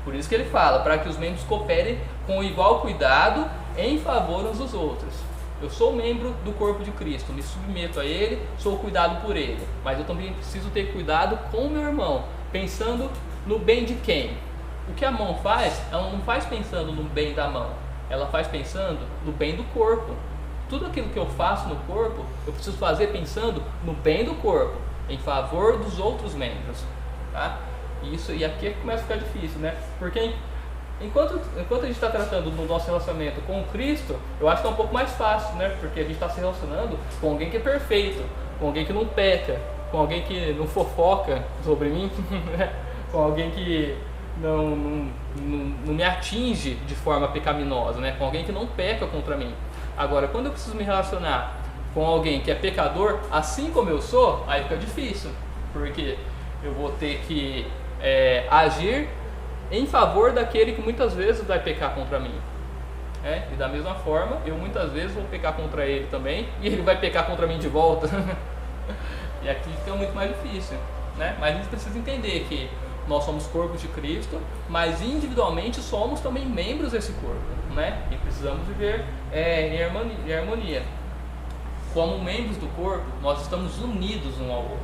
por isso que ele fala, para que os membros cooperem com igual cuidado em favor uns dos outros. Eu sou membro do corpo de Cristo, me submeto a Ele, sou cuidado por Ele, mas eu também preciso ter cuidado com o meu irmão, pensando no bem de quem? O que a mão faz, ela não faz pensando no bem da mão, ela faz pensando no bem do corpo. Tudo aquilo que eu faço no corpo, eu preciso fazer pensando no bem do corpo, em favor dos outros membros, tá? E aqui é que começa a ficar difícil, né? Porque enquanto a gente está tratando do nosso relacionamento com Cristo, eu acho que é um pouco mais fácil, né? Porque a gente está se relacionando com alguém que é perfeito, com alguém que não peca, com alguém que não fofoca sobre mim, né? Com alguém que não me atinge de forma pecaminosa, né? Com alguém que não peca contra mim. Agora, quando eu preciso me relacionar com alguém que é pecador, assim como eu sou, aí fica difícil, porque eu vou ter que agir em favor daquele que muitas vezes vai pecar contra mim. E da mesma forma, eu muitas vezes vou pecar contra ele também, e ele vai pecar contra mim de volta. E aqui fica muito mais difícil, né? Mas a gente precisa entender que nós somos corpos de Cristo, mas individualmente somos também membros desse corpo, né? E precisamos viver em harmonia. Como membros do corpo, nós estamos unidos um ao outro,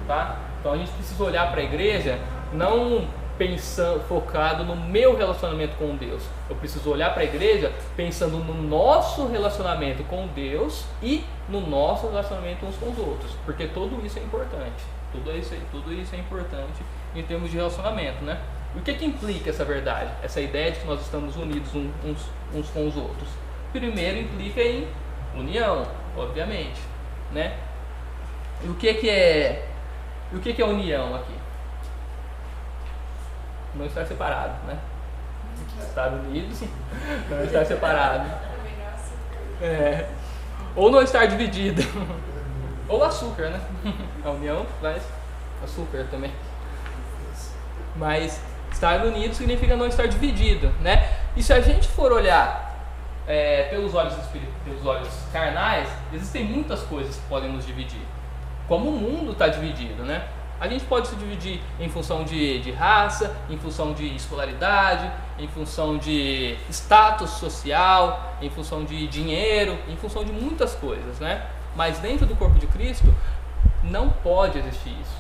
tá? Então a gente precisa olhar para a igreja não focado no meu relacionamento com Deus. Eu preciso olhar para a igreja pensando no nosso relacionamento com Deus e no nosso relacionamento uns com os outros, porque tudo isso é importante. Tudo isso é importante em termos de relacionamento, né? E o que implica essa verdade? Essa ideia de que nós estamos unidos uns com os outros. Primeiro, implica em união, obviamente, né? E o que é união aqui? Não estar separado, né? Estar unidos, não estar separado. Ou não estar dividido. Ou açúcar, né? A união traz açúcar também. Mas estar unido significa não estar dividido, né? E se a gente for olhar pelos olhos carnais, existem muitas coisas que podem nos dividir. Como o mundo está dividido, né? A gente pode se dividir em função de raça, em função de escolaridade, em função de status social, em função de dinheiro, em função de muitas coisas, né? Mas dentro do corpo de Cristo não pode existir isso,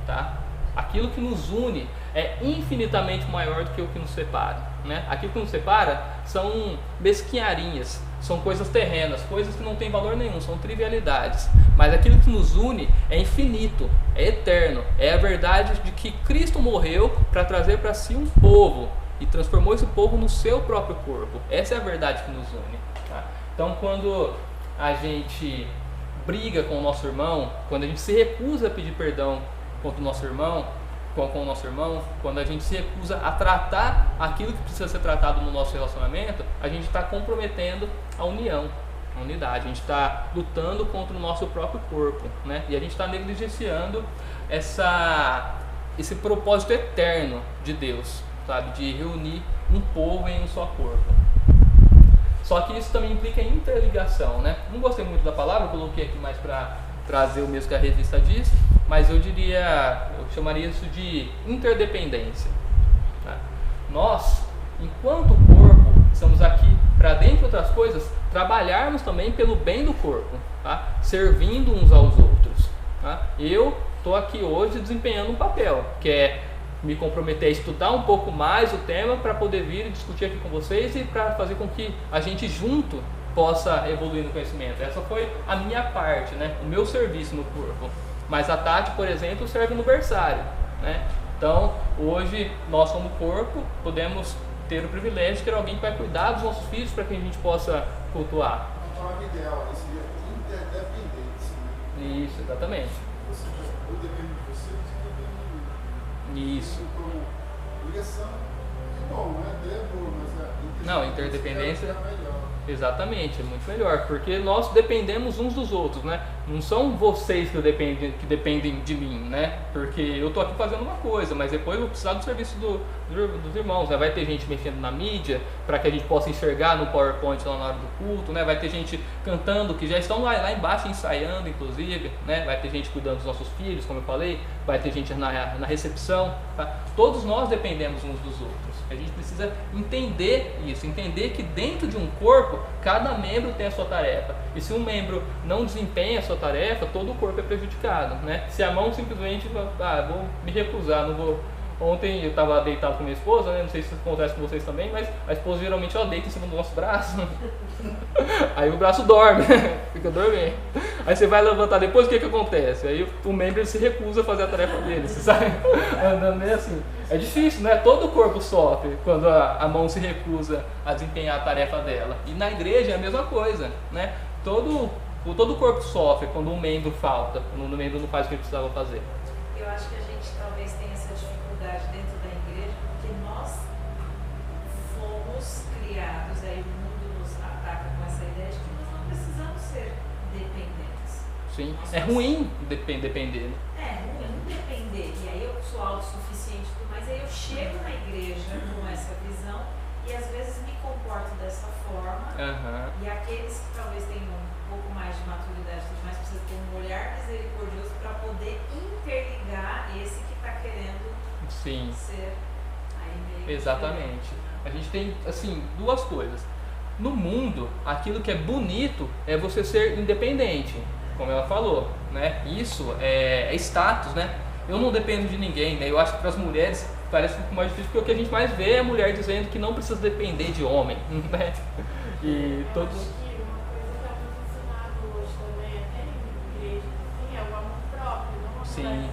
tá? Aquilo que nos une é infinitamente maior do que o que nos separa, né? Aquilo que nos separa são mesquinharinhas, são coisas terrenas, coisas que não têm valor nenhum, são trivialidades. Mas aquilo que nos une é infinito, é eterno, é a verdade de que Cristo morreu para trazer para si um povo e transformou esse povo no seu próprio corpo. Essa é a verdade que nos une, tá? Então, quando a gente briga com o nosso irmão, quando a gente se recusa a pedir perdão contra o nosso irmão, com o nosso irmão, quando a gente se recusa a tratar aquilo que precisa ser tratado no nosso relacionamento, a gente está comprometendo a união, A unidade. A gente está lutando contra o nosso próprio corpo, né? E a gente está negligenciando esse propósito eterno de Deus, sabe? De reunir um povo em um só corpo. Só que isso também implica interligação, né? Não gostei muito da palavra, coloquei aqui mais para trazer o mesmo que a revista diz, mas eu chamaria isso de interdependência. Tá? Nós, enquanto corpo, estamos aqui para, dentre outras coisas, trabalharmos também pelo bem do corpo, tá? Servindo uns aos outros. Tá? Eu estou aqui hoje desempenhando um papel, que é me comprometer a estudar um pouco mais o tema para poder vir e discutir aqui com vocês e para fazer com que a gente junto possa evoluir no conhecimento. Essa foi a minha parte, né? O meu serviço no corpo. Mas a Tati, por exemplo, serve no berçário, né? Então, hoje, nós como corpo, podemos ter o privilégio de ter alguém que vai cuidar dos nossos filhos para que a gente possa cultuar. A palavra ideal aí seria interdependência, né? Isso, exatamente. Ou seja, eu dependo de você, você depende de mim. Isso. Como ligação é bom, né? É bom, mas Não, interdependência é melhor. Exatamente, é muito melhor, porque nós dependemos uns dos outros, né? Não são vocês que dependem de mim, né? Porque eu tô aqui fazendo uma coisa, mas depois eu vou precisar do serviço dos irmãos, né? Vai ter gente mexendo na mídia para que a gente possa enxergar no PowerPoint lá na hora do culto, né? Vai ter gente cantando, que já estão lá embaixo ensaiando, inclusive, né? Vai ter gente cuidando dos nossos filhos, como eu falei, vai ter gente na recepção, tá? Todos nós dependemos uns dos outros. A gente precisa entender isso, entender que dentro de um corpo, cada membro tem a sua tarefa. E se um membro não desempenha a sua tarefa, todo o corpo é prejudicado, né? Se a mão simplesmente vou me recusar, não vou... Ontem eu estava deitado com minha esposa, né? Não sei se isso acontece com vocês também, mas a esposa geralmente ela deita em cima do nosso braço. Aí o braço dorme, fica dormindo. Aí você vai levantar depois, o que acontece? Aí o membro ele se recusa a fazer a tarefa dele, você sai andando meio assim. É difícil, né? Todo o corpo sofre quando a mão se recusa a desempenhar a tarefa dela. E na igreja é a mesma coisa, né? Todo o corpo sofre quando um membro falta, quando um membro não faz o que ele precisava fazer. Eu acho que a gente talvez tenha essa dificuldade dentro da igreja, porque nós fomos criados, aí o mundo nos ataca com essa ideia de que nós não precisamos ser dependentes. Sim, é ruim depender. É ruim depender, e aí eu sou autossuficiente e tudo mais, aí eu chego na igreja com essa visão e às vezes me comporto dessa forma, e aqueles que talvez tenham um pouco mais de maturidade e tudo mais, precisam ter um olhar misericordioso para poder interligar esse que está querendo ser aí meio Exatamente. A gente tem, assim, duas coisas. No mundo, aquilo que é bonito é você ser independente, como ela falou, né? Isso é status, né? Eu não dependo de ninguém, né? Eu acho que para as mulheres parece um pouco mais difícil, porque o que a gente mais vê é a mulher dizendo que não precisa depender de homem, né? E todos... Acho que uma coisa que é muito ensinado hoje também, até em igreja, assim, é o amor próprio, não uma Sim.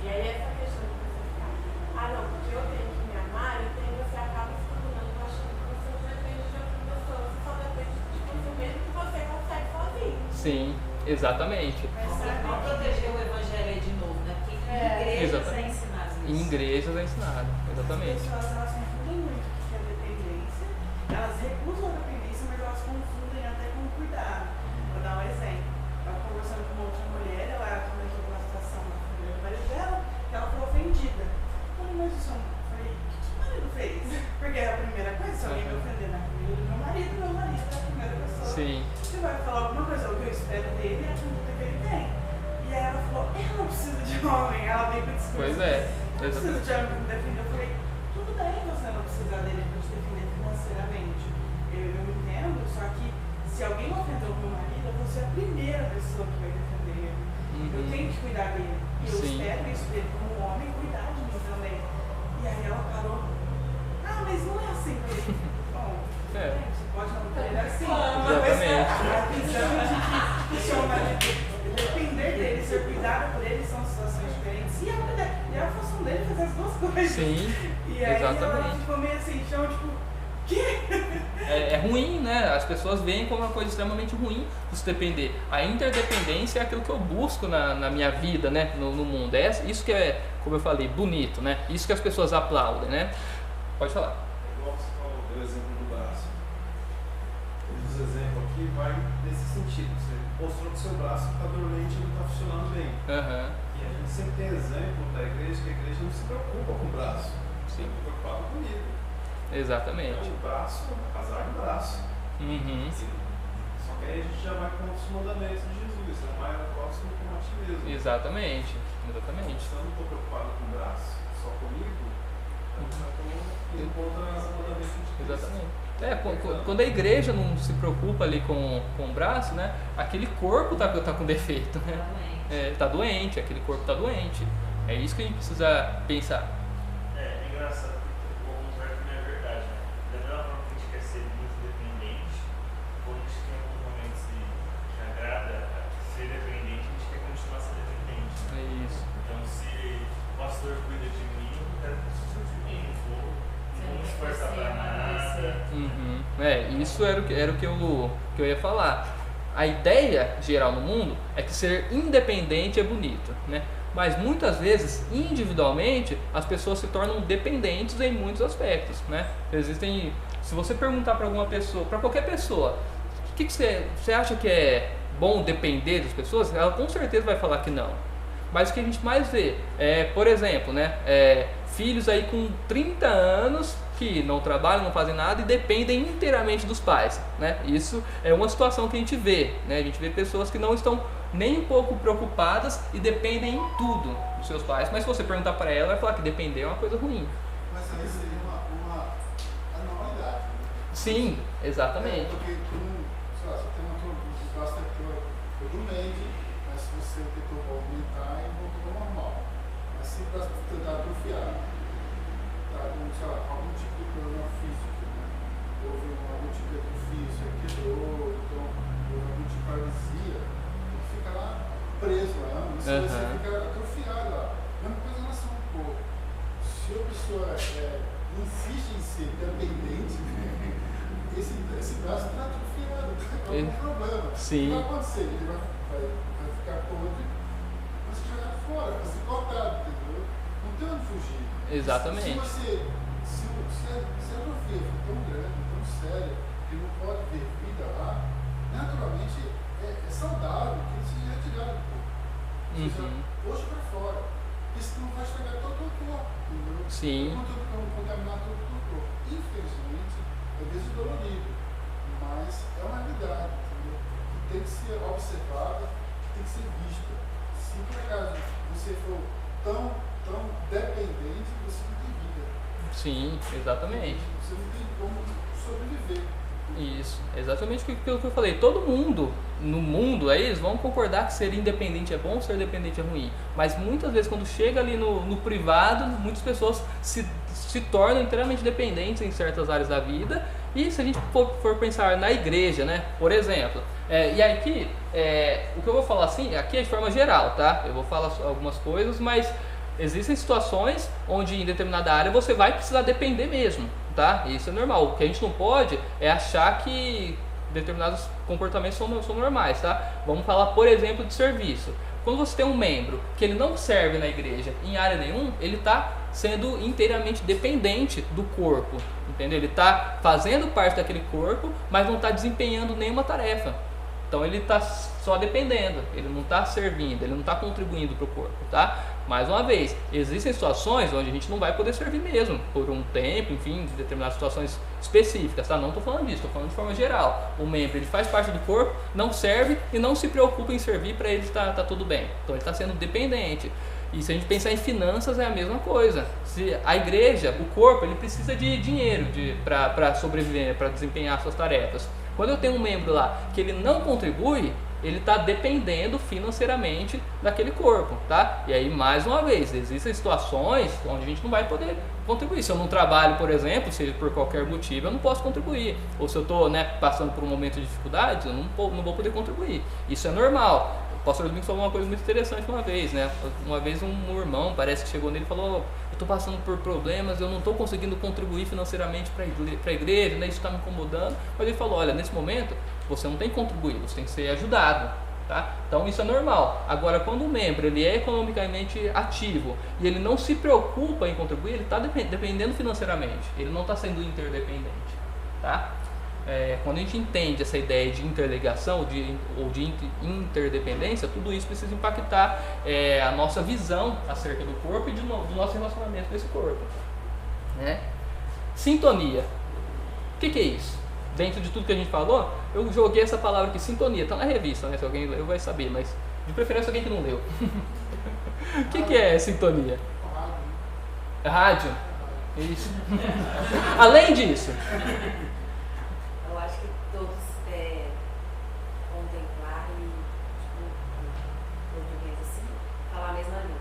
E aí essa questão de você ficar, não, porque eu tenho que me amar, você acaba se tornando achando que você não depende de outra pessoa, você só depende de você mesmo que você consegue sozinho. Sim, exatamente. Vamos proteger o evangelho aí de novo, né? Porque em igrejas é ensinado isso. Em igrejas é ensinado, exatamente. As pessoas elas confundem muito o que é dependência, elas recusam a dependência, mas elas confundem até com cuidado. Vou dar um exemplo. Eu estava conversando com uma outra mulher, ela comentou uma situação na família do marido dela, que ela ficou ofendida. Eu falei, mas isso eu falei, o que o marido fez? Porque é a primeira coisa, se alguém me ofender na família do meu marido é a primeira pessoa. Sim. Você vai falar alguma coisa, o que eu espero dele é a conduta que ele tem. E aí ela falou, eu não preciso de homem, ela veio com o discurso. Pois é. Eu preciso de homem para me defender. Eu falei, tudo bem você não precisar dele para te defender financeiramente. Eu entendo, só que se alguém ofendeu o meu marido, eu vou ser a primeira pessoa que vai defender ele. Eu tenho que cuidar dele. E eu espero isso dele como homem, cuidar de mim também. E aí ela parou, mas não é assim que ele... Bom, você pode não ter assim, mas a visão de que o marido depender dele, ser cuidado por ele, são situações diferentes. E a função dele é fazer as duas coisas. Sim, e aí exatamente. ela ficou meio assim, chão, tipo, quê? É ruim, né? As pessoas veem como uma coisa extremamente ruim você depender. A interdependência é aquilo que eu busco na minha vida, né? No mundo. É isso que é, como eu falei, bonito, né? Isso que as pessoas aplaudem, né? Pode falar. Igual você falou, deu exemplo do braço. Eu uso exemplo aqui que vai nesse sentido. Você mostrou que o seu braço está dormente e não está funcionando bem. Aham. E a gente sempre tem exemplo da igreja, que a igreja não se preocupa com o braço. Sim. Está preocupada comigo. Exatamente. Então, o braço, casar no braço. Uhum. Só que aí a gente já vai com os mandamentos de Jesus. Amar o próximo como a ti mesmo. Exatamente. Exatamente. Se eu não estou preocupado com o braço, só comigo, então eu contra o mandamento de Cristo. Exatamente. Quando a igreja não se preocupa ali com o braço, né? Aquele corpo tá com defeito, né? Tá doente, aquele corpo tá doente. É isso que a gente precisa pensar. É engraçado porque o contrário também é verdade, né? Da mesma forma que a gente quer ser muito dependente, quando a gente tem alguns momentos que agrada ser dependente, a gente quer continuar sendo dependente. É isso. Então, se o pastor cuida de mim, eu quero que ele cuide de mim, não vou me esforçar pra nada. Uhum. Isso era o que eu ia falar. A ideia geral no mundo é que ser independente é bonito, né? Mas muitas vezes, individualmente, as pessoas se tornam dependentes em muitos aspectos, né? Se você perguntar para alguma pessoa, para qualquer pessoa, o que você acha que é bom depender das pessoas? Ela com certeza vai falar que não. Mas o que a gente mais vê é, por exemplo, né? Filhos aí com 30 anos que não trabalham, não fazem nada e dependem inteiramente dos pais, né? Isso é uma situação que a gente vê, né? A gente vê pessoas que não estão nem um pouco preocupadas e dependem em tudo dos seus pais. Mas se você perguntar para ela, vai falar que depender é uma coisa ruim. Mas aí seria uma anormalidade, né? Sim, exatamente. Porque sei lá, você tem uma basta que eu dormente, mas se você tentou aumentar e voltou ao normal. Mas se para tentar atrofiar, tá com, sei lá, algum tipo de problema físico, né? Houve algum tipo de atrofia, você quebrou, então houve algum tipo de paralisia, você fica lá preso lá, e se você fica atrofiado lá. Mesma coisa em relação ao corpo. Se a pessoa insiste em ser dependente, esse braço está atrofiado, é um problema. Sim. O que vai acontecer? Ele vai ficar podre, vai ser jogado fora, vai ser cortado, entendeu? Não tem onde fugir. Exatamente. Se a atrofia for tão grande, tão séria, que não pode ter vida lá, naturalmente é saudável que ele seja retirado do corpo. Ou seja, hoje para fora. Porque senão vai estragar todo o corpo, entendeu? Sim. Não contaminar todo o corpo. Infelizmente, às vezes dolorido, mas é uma realidade, entendeu? Que tem que ser observada, tem que ser vista. Se por acaso você for tão dependente, você não tem vida. Sim, exatamente. Você não tem como sobreviver. Isso, exatamente aquilo que eu falei. Todo mundo, no mundo, aí eles vão concordar que ser independente é bom, ser dependente é ruim. Mas muitas vezes, quando chega ali no privado, muitas pessoas se tornam inteiramente dependentes em certas áreas da vida. E se a gente for pensar na igreja, né, por exemplo, e aqui, o que eu vou falar assim, aqui é de forma geral, tá? Eu vou falar algumas coisas, mas existem situações onde em determinada área você vai precisar depender mesmo, tá? Isso é normal. O que a gente não pode é achar que determinados comportamentos são normais, tá? Vamos falar, por exemplo, de serviço. Quando você tem um membro que ele não serve na igreja em área nenhuma, ele está sendo inteiramente dependente do corpo, entendeu? Ele está fazendo parte daquele corpo, mas não está desempenhando nenhuma tarefa. Então ele está só dependendo, ele não está servindo, ele não está contribuindo para o corpo, tá? Mais uma vez, existem situações onde a gente não vai poder servir mesmo, por um tempo, enfim, de determinadas situações específicas, tá? Não estou falando disso, estou falando de forma geral. O membro, ele faz parte do corpo, não serve e não se preocupa em servir, para ele tá tudo bem. Então ele está sendo dependente. E se a gente pensar em finanças, é a mesma coisa. Se a igreja, o corpo, ele precisa de dinheiro para sobreviver, para desempenhar suas tarefas. Quando eu tenho um membro lá que ele não contribui, ele está dependendo financeiramente daquele corpo, tá? E aí, mais uma vez, existem situações onde a gente não vai poder contribuir. Se eu não trabalho, por exemplo, seja por qualquer motivo, eu não posso contribuir. Ou se eu estou, passando por um momento de dificuldade, eu não vou poder contribuir. Isso é normal. O pastor Domingos falou uma coisa muito interessante uma vez, né? Uma vez um irmão, parece que chegou nele e falou: eu estou passando por problemas, eu não estou conseguindo contribuir financeiramente para a igreja, né? Isso está me incomodando. Mas ele falou: olha, nesse momento você não tem que contribuir, você tem que ser ajudado, tá? Então isso é normal. Agora, quando o membro ele é economicamente ativo e ele não se preocupa em contribuir, ele está dependendo financeiramente, ele não está sendo interdependente, tá? quando a gente entende essa ideia de interligação ou de interdependência, tudo isso precisa impactar a nossa visão acerca do corpo e do nosso relacionamento com esse corpo. Né? Sintonia. O que é isso? Dentro de tudo que a gente falou, eu joguei essa palavra aqui, sintonia. Está na revista, né? Se alguém leu vai saber, mas de preferência alguém que não leu. O que é sintonia? Rádio. Isso. Além disso. Eu acho que todos contemplar e, português assim, falar a mesma língua.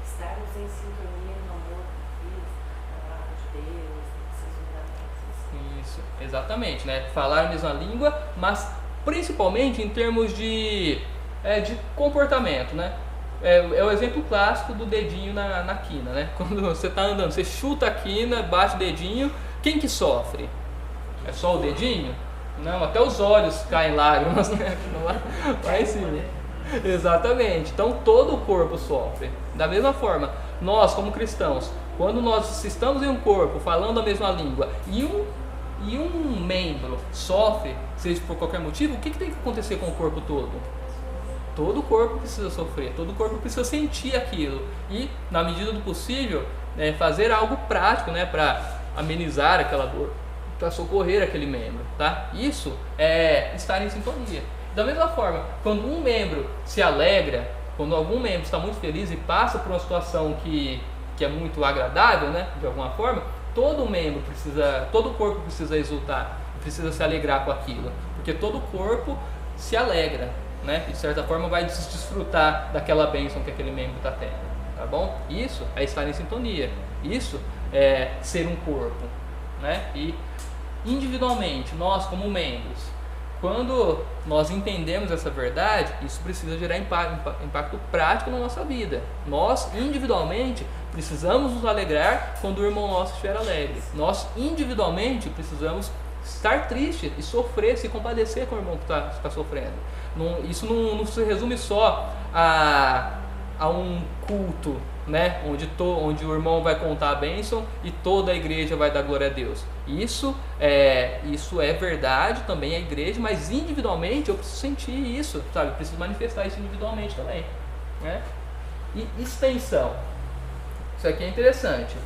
Estarmos em sintonia no amor com Cristo, na palavra de Deus, esses fundamentos. Isso, exatamente, né? Falar a mesma língua, mas principalmente em termos de comportamento, né? É o exemplo clássico do dedinho na quina, né? Quando você está andando, você chuta a quina, bate o dedinho, quem que sofre? É só o dedinho? Não, até os olhos caem lágrimas, né? Lá em cima. Exatamente. Então todo o corpo sofre. Da mesma forma, nós como cristãos, quando nós estamos em um corpo falando a mesma língua e um membro sofre, seja por qualquer motivo, o que tem que acontecer com o corpo todo? Todo o corpo precisa sofrer, todo o corpo precisa sentir aquilo e, na medida do possível, fazer algo prático, né, para amenizar aquela dor, para socorrer aquele membro, tá? Isso é estar em sintonia. Da mesma forma, quando um membro se alegra, quando algum membro está muito feliz e passa por uma situação que é muito agradável, né, de alguma forma, todo o corpo precisa exultar, precisa se alegrar com aquilo, porque todo o corpo se alegra, né? E de certa forma vai desfrutar daquela bênção que aquele membro está tendo, tá bom? Isso é estar em sintonia, isso é ser um corpo, né? E individualmente, nós como membros, quando nós entendemos essa verdade, isso precisa gerar impacto prático na nossa vida. Nós individualmente precisamos nos alegrar quando o irmão nosso estiver alegre. Nós individualmente precisamos estar triste e sofrer, se compadecer com o irmão que está sofrendo. Isso não se resume só a um culto, né? Onde o irmão vai contar a bênção e toda a igreja vai dar glória a Deus. Isso é verdade também, a igreja, mas individualmente eu preciso sentir isso, sabe? Eu preciso manifestar isso individualmente também, né? E extensão. Isso aqui é interessante.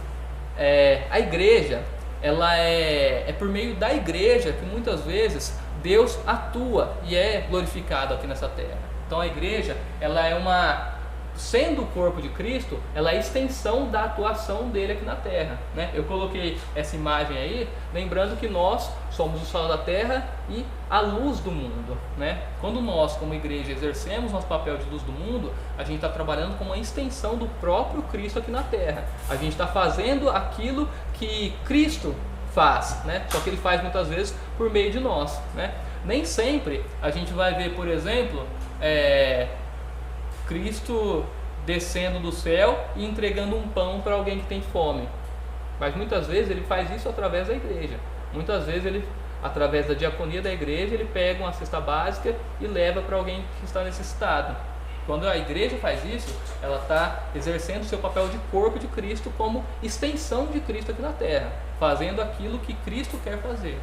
A igreja, ela é por meio da igreja que muitas vezes Deus atua e é glorificado aqui nessa terra. Então a igreja, ela sendo o corpo de Cristo, ela é a extensão da atuação dele aqui na terra, né? Eu coloquei essa imagem aí, lembrando que nós somos o sal da terra e a luz do mundo, né? Quando nós, como igreja, exercemos nosso papel de luz do mundo, a gente está trabalhando como uma extensão do próprio Cristo aqui na terra. A gente está fazendo aquilo que Cristo faz, né? Só que ele faz muitas vezes por meio de nós, né? Nem sempre a gente vai ver, por exemplo, Cristo descendo do céu e entregando um pão para alguém que tem fome, mas muitas vezes ele faz isso através da igreja. Muitas vezes ele, através da diaconia da igreja, ele pega uma cesta básica e leva para alguém que está necessitado. Quando a igreja faz isso, ela está exercendo o seu papel de corpo de Cristo como extensão de Cristo aqui na terra, fazendo aquilo que Cristo quer fazer.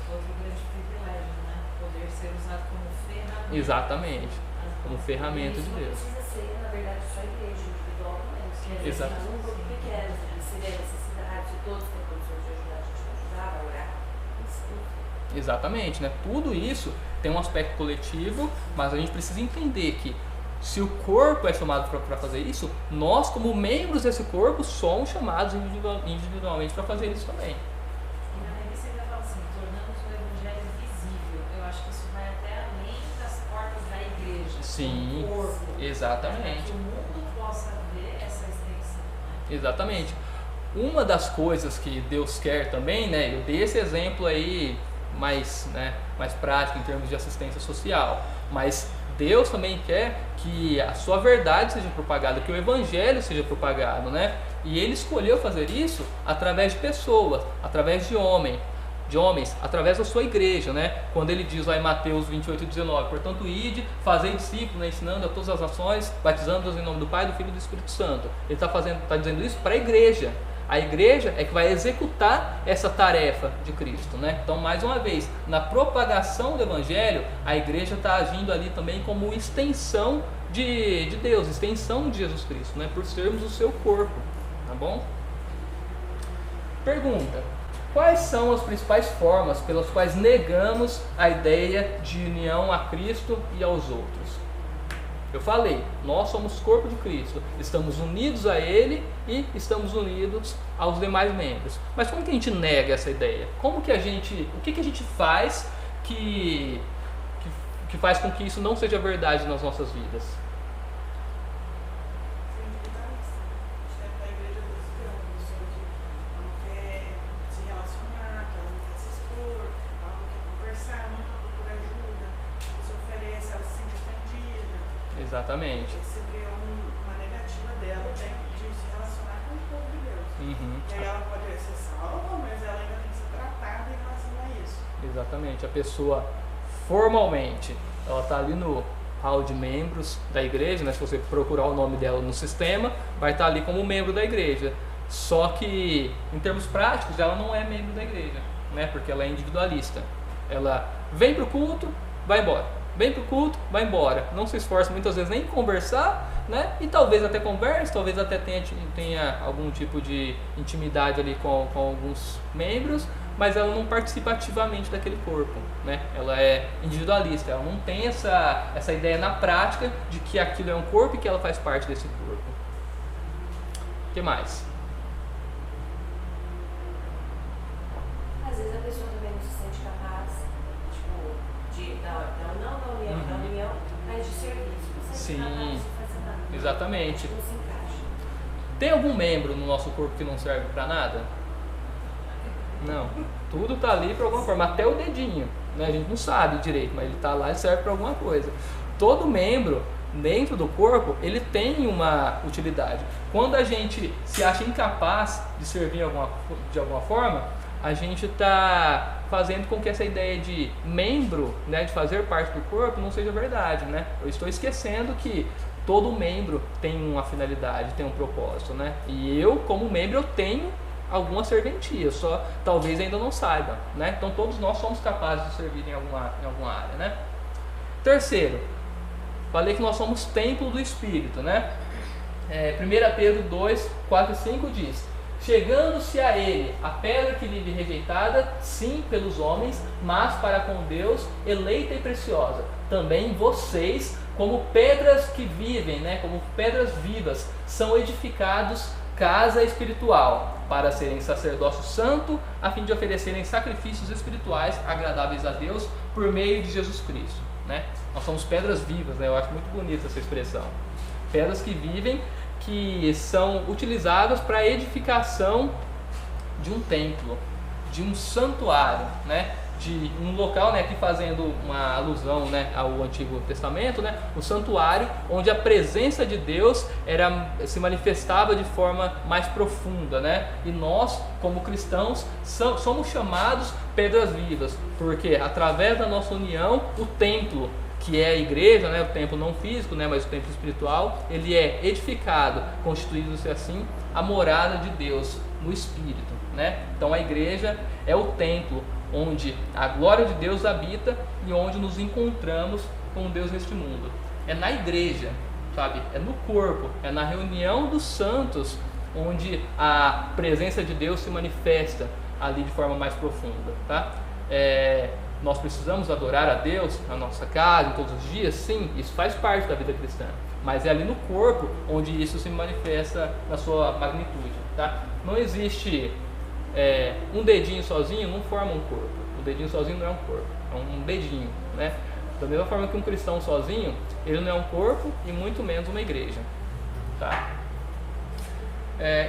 Outro grande privilégio, né? Poder ser usado como ferramenta. Exatamente, como ferramenta de Deus. Não precisa ser, na verdade, só igreja individual, né? Exato. Um grupo pequeno, se vê necessidade, se todos têm condições de ajudar, a gente vai ajudar, vai orar. Exatamente, né? Tudo isso tem um aspecto coletivo, mas a gente precisa entender que se o corpo é chamado para fazer isso, nós como membros desse corpo somos chamados individualmente para fazer isso também. E na revista ainda fala assim, tornamos o evangelho visível. Eu acho que isso vai até além das portas da igreja. Sim, do corpo, exatamente. para que o mundo possa ver essa extensão, né? Exatamente. Uma das coisas que Deus quer também, né? Eu dei esse exemplo aí mais prático em termos de assistência social, mas Deus também quer que a sua verdade seja propagada, que o evangelho seja propagado, né? E ele escolheu fazer isso através de pessoas, através de homens, através da sua igreja, né? Quando ele diz lá em Mateus 28:19, portanto, ide, fazei discípulos, né? Ensinando a todas as nações, batizando-os em nome do Pai, do Filho e do Espírito Santo. Ele está dizendo isso para a igreja. A igreja é que vai executar essa tarefa de Cristo, né? Então, mais uma vez, na propagação do Evangelho, a igreja está agindo ali também como extensão de Deus, extensão de Jesus Cristo, né? Por sermos o seu corpo, tá bom? Pergunta: quais são as principais formas pelas quais negamos a ideia de união a Cristo e aos outros? Eu falei, nós somos corpo de Cristo, estamos unidos a Ele e estamos unidos aos demais membros. Mas como que a gente nega essa ideia? O que a gente faz que faz com que isso não seja verdade nas nossas vidas? Exatamente. Você vê uma negativa dela de se relacionar com o povo de Deus. E aí ela pode ser salva, mas ela ainda tem que ser tratada em relação a isso. Exatamente. A pessoa formalmente, ela está ali no hall de membros da igreja, né? Se você procurar o nome dela no sistema, vai estar ali como membro da igreja. Só que, em termos práticos, ela não é membro da igreja, né? Porque ela é individualista. Ela vem para o culto, vai embora. Vem para o culto, vai embora. Não se esforça muitas vezes nem em conversar, né? E talvez até converse, talvez até tenha algum tipo de intimidade ali com alguns membros, mas ela não participa ativamente daquele corpo, né? Ela é individualista, ela não tem essa ideia na prática de que aquilo é um corpo e que ela faz parte desse corpo. O que mais? Às vezes a pessoa também não se sente capaz, da união, mas de serviço. Você Sim, capaz de fazer nada. exatamente. Não se encaixa. Tem algum membro no nosso corpo que não serve para nada? Não. Tudo tá ali para alguma forma, até o dedinho, né? A gente não sabe direito, mas ele tá lá e serve para alguma coisa. Todo membro dentro do corpo, ele tem uma utilidade. Quando a gente se acha incapaz de servir de alguma forma, a gente está fazendo com que essa ideia de membro, né, de fazer parte do corpo, não seja verdade, né? Eu estou esquecendo que todo membro tem uma finalidade, tem um propósito, né? E eu, como membro, eu tenho alguma serventia, só talvez ainda não saiba, né? Então todos nós somos capazes de servir em alguma área, né? Terceiro, falei que nós somos templo do Espírito, né? 1 Pedro 2, 4 e 5 diz: chegando-se a ele a pedra que lhe rejeitada, sim, pelos homens, mas para com Deus eleita e preciosa. Também vocês, como pedras que vivem, né, como pedras vivas, são edificados casa espiritual, para serem sacerdócio santo, a fim de oferecerem sacrifícios espirituais agradáveis a Deus por meio de Jesus Cristo, né? Nós somos pedras vivas, né? Eu acho muito bonita essa expressão. Pedras que vivem, que são utilizadas para a edificação de um templo, de um santuário, né? De um local, né? Aqui fazendo uma alusão, né, ao Antigo Testamento, né? O santuário onde a presença de Deus se manifestava de forma mais profunda, né? E nós, como cristãos, somos chamados pedras vivas, porque através da nossa união, o templo, que é a igreja, né, o templo não físico, né, mas o templo espiritual, ele é edificado, constituindo-se assim a morada de Deus no Espírito, né? Então a igreja é o templo onde a glória de Deus habita e onde nos encontramos com Deus neste mundo. É na igreja, sabe? É no corpo, é na reunião dos santos onde a presença de Deus se manifesta ali de forma mais profunda, tá? Nós precisamos adorar a Deus na nossa casa, todos os dias? Sim, isso faz parte da vida cristã. Mas é ali no corpo onde isso se manifesta na sua magnitude, tá? Não existe um dedinho sozinho, não forma um corpo. O dedinho sozinho não é um corpo, é um dedinho, né? Da mesma forma que um cristão sozinho, ele não é um corpo e muito menos uma igreja, tá?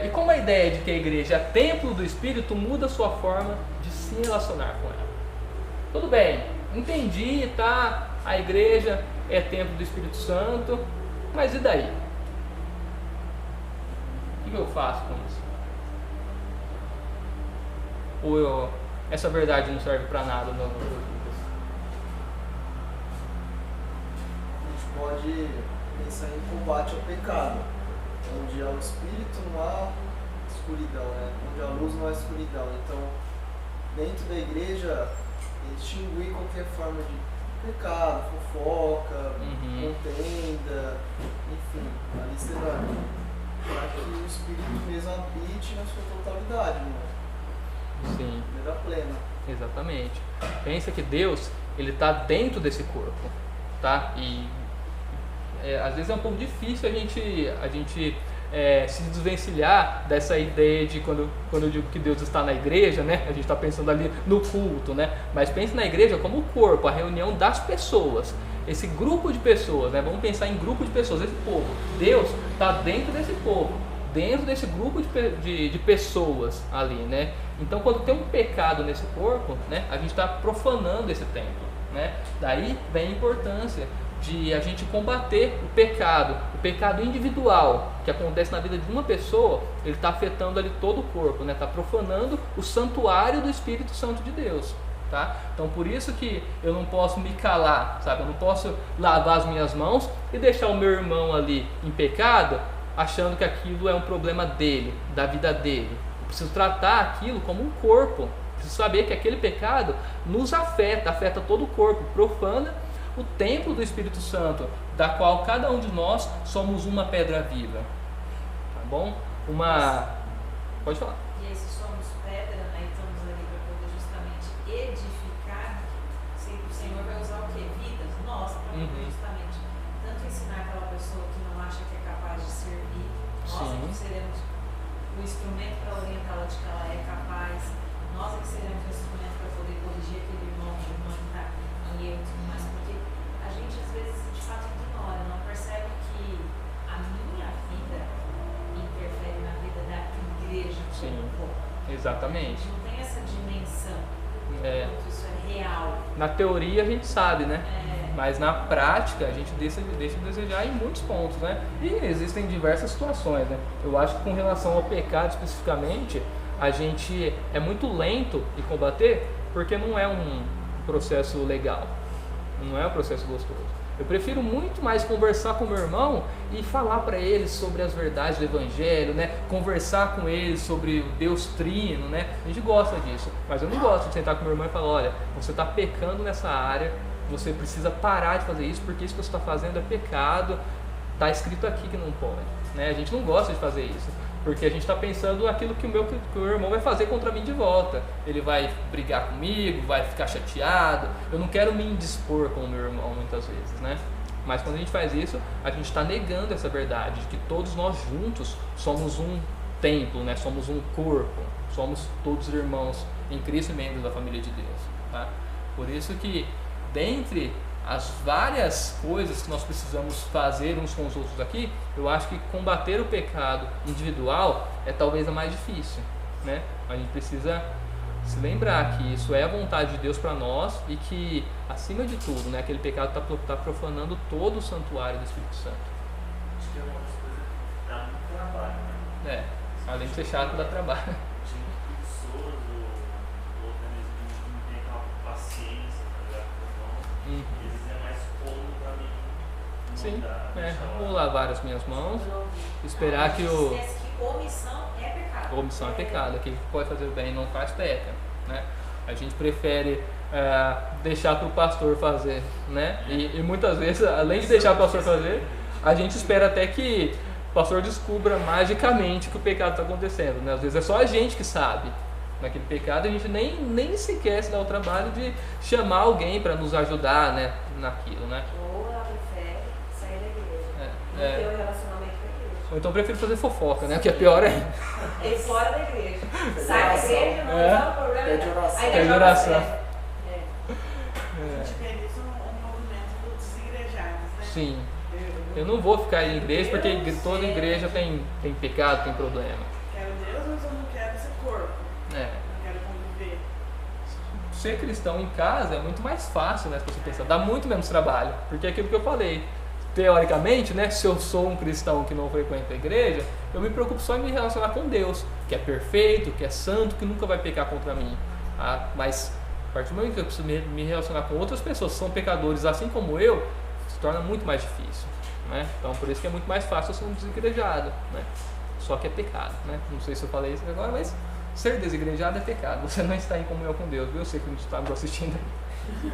E como a ideia de que a igreja é templo do Espírito muda a sua forma de se relacionar com ela? Tudo bem, entendi, tá? A igreja é templo do Espírito Santo, mas e daí? O que eu faço com isso? Ou essa verdade não serve para nada nas nossas vidas? A gente pode pensar em combate ao pecado, onde há o Espírito, não há escuridão, né? Onde a luz não há escuridão. Então, dentro da igreja, extinguir qualquer forma de pecado, fofoca, contenda, enfim, a lista para que o Espírito mesmo habite na sua totalidade, né? Sim. De maneira plena. Exatamente. Pensa que Deus, ele está dentro desse corpo, tá? E às vezes é um pouco difícil a gente se desvencilhar dessa ideia de quando eu digo que Deus está na igreja, né? A gente está pensando ali no culto, né? Mas pense na igreja como o corpo, a reunião das pessoas, esse grupo de pessoas, né? Vamos pensar em grupo de pessoas, esse povo. Deus está dentro desse povo, dentro desse grupo de pessoas ali, né? Então, quando tem um pecado nesse corpo, né? A gente está profanando esse templo, né? Daí vem a importância de a gente combater o pecado individual que acontece na vida de uma pessoa. Ele está afetando ali todo o corpo, né? Está profanando o santuário do Espírito Santo de Deus, tá? Então por isso que eu não posso me calar, sabe? Eu não posso lavar as minhas mãos e deixar o meu irmão ali em pecado, achando que aquilo é um problema dele, da vida dele. Eu preciso tratar aquilo como um corpo. Preciso saber que aquele pecado nos afeta todo o corpo, profana o templo do Espírito Santo, da qual cada um de nós somos uma pedra viva. Tá bom? Pode falar. E aí, se somos pedra, né, estamos ali para poder justamente edificar, o Senhor vai usar o quê? Vidas nossas, para poder justamente tanto ensinar aquela pessoa que não acha que é capaz de servir, nós é que seremos o instrumento para orientá-la de que ela é capaz, nós é que seremos o instrumento para poder corrigir aquele irmão que está em erro e tudo mais, porque a gente às vezes de fato ignora, não percebe que a minha vida interfere na vida da igreja. Sim, exatamente. Não tem essa dimensão, quanto isso é real. Na teoria a gente sabe, né? Mas na prática a gente deixa de desejar em muitos pontos, né? E existem diversas situações, né? Eu acho que com relação ao pecado especificamente, a gente é muito lento em combater porque não é um processo legal, não é um processo gostoso. Eu prefiro muito mais conversar com meu irmão e falar para ele sobre as verdades do Evangelho, né? Conversar com ele sobre o Deus Trino, né? A gente gosta disso, mas eu não gosto de sentar com meu irmão e falar: olha, você está pecando nessa área, você precisa parar de fazer isso, porque isso que você está fazendo é pecado, está escrito aqui que não pode, né? A gente não gosta de fazer isso, porque a gente está pensando aquilo que o meu irmão vai fazer contra mim de volta. Ele vai brigar comigo, vai ficar chateado. Eu não quero me indispor com o meu irmão muitas vezes, né? Mas quando a gente faz isso, a gente está negando essa verdade de que todos nós juntos somos um templo, né? Somos um corpo, somos todos irmãos em Cristo e membros da família de Deus, tá? Por isso que dentre as várias coisas que nós precisamos fazer uns com os outros aqui, eu acho que combater o pecado individual é talvez a mais difícil, né? A gente precisa se lembrar que isso é a vontade de Deus para nós e que, acima de tudo, né, aquele pecado está profanando todo o santuário do Espírito Santo. Acho que é uma das coisas que dá muito trabalho, né? Além de ser chato, dá trabalho. Gente preguiçoso, ou até mesmo não tem aquela paciência, tá ligado? Então, às vezes é mais cômodo pra mim. Sim, vou lavar as minhas mãos, esperar que o... Esquece que omissão é pecado. Omissão é pecado, aquele que pode fazer o bem e não faz, peca, né? A gente prefere deixar para o pastor fazer, né? E muitas vezes, além de deixar o pastor fazer, a gente espera até que o pastor descubra magicamente que o pecado está acontecendo, né? Às vezes é só a gente que sabe naquele pecado, a gente nem sequer se dá o trabalho de chamar alguém para nos ajudar, né, naquilo, né? Ou ela prefere sair da igreja, não ter um relacionamento com a igreja. Ou então prefiro fazer fofoca, né? O que é pior ainda. E fora da igreja. Sai da igreja, não resolve o problema. Pede oração. Aí Pede joga oração. fora. A gente realiza um movimento dos igrejados, né? Sim. Eu não vou ficar em igreja porque toda igreja tem pecado, tem problema. Quero Deus, mas eu não quero esse corpo. Não quero conviver. Ser cristão em casa é muito mais fácil, né? Se você pensar, dá muito menos trabalho. Porque é aquilo que eu falei. Teoricamente, né, se eu sou um cristão que não frequenta a igreja, eu me preocupo só em me relacionar com Deus, que é perfeito, que é santo, que nunca vai pecar contra mim. Mas a partir do momento que eu preciso me relacionar com outras pessoas que são pecadores assim como eu, se torna muito mais difícil, né? Então por isso que é muito mais fácil eu ser um desigrejado, né? só que é pecado, né? Não sei se eu falei isso agora, mas ser desigrejado é pecado. Você não está em comunhão com Deus, viu? Eu sei que não está me assistindo aí.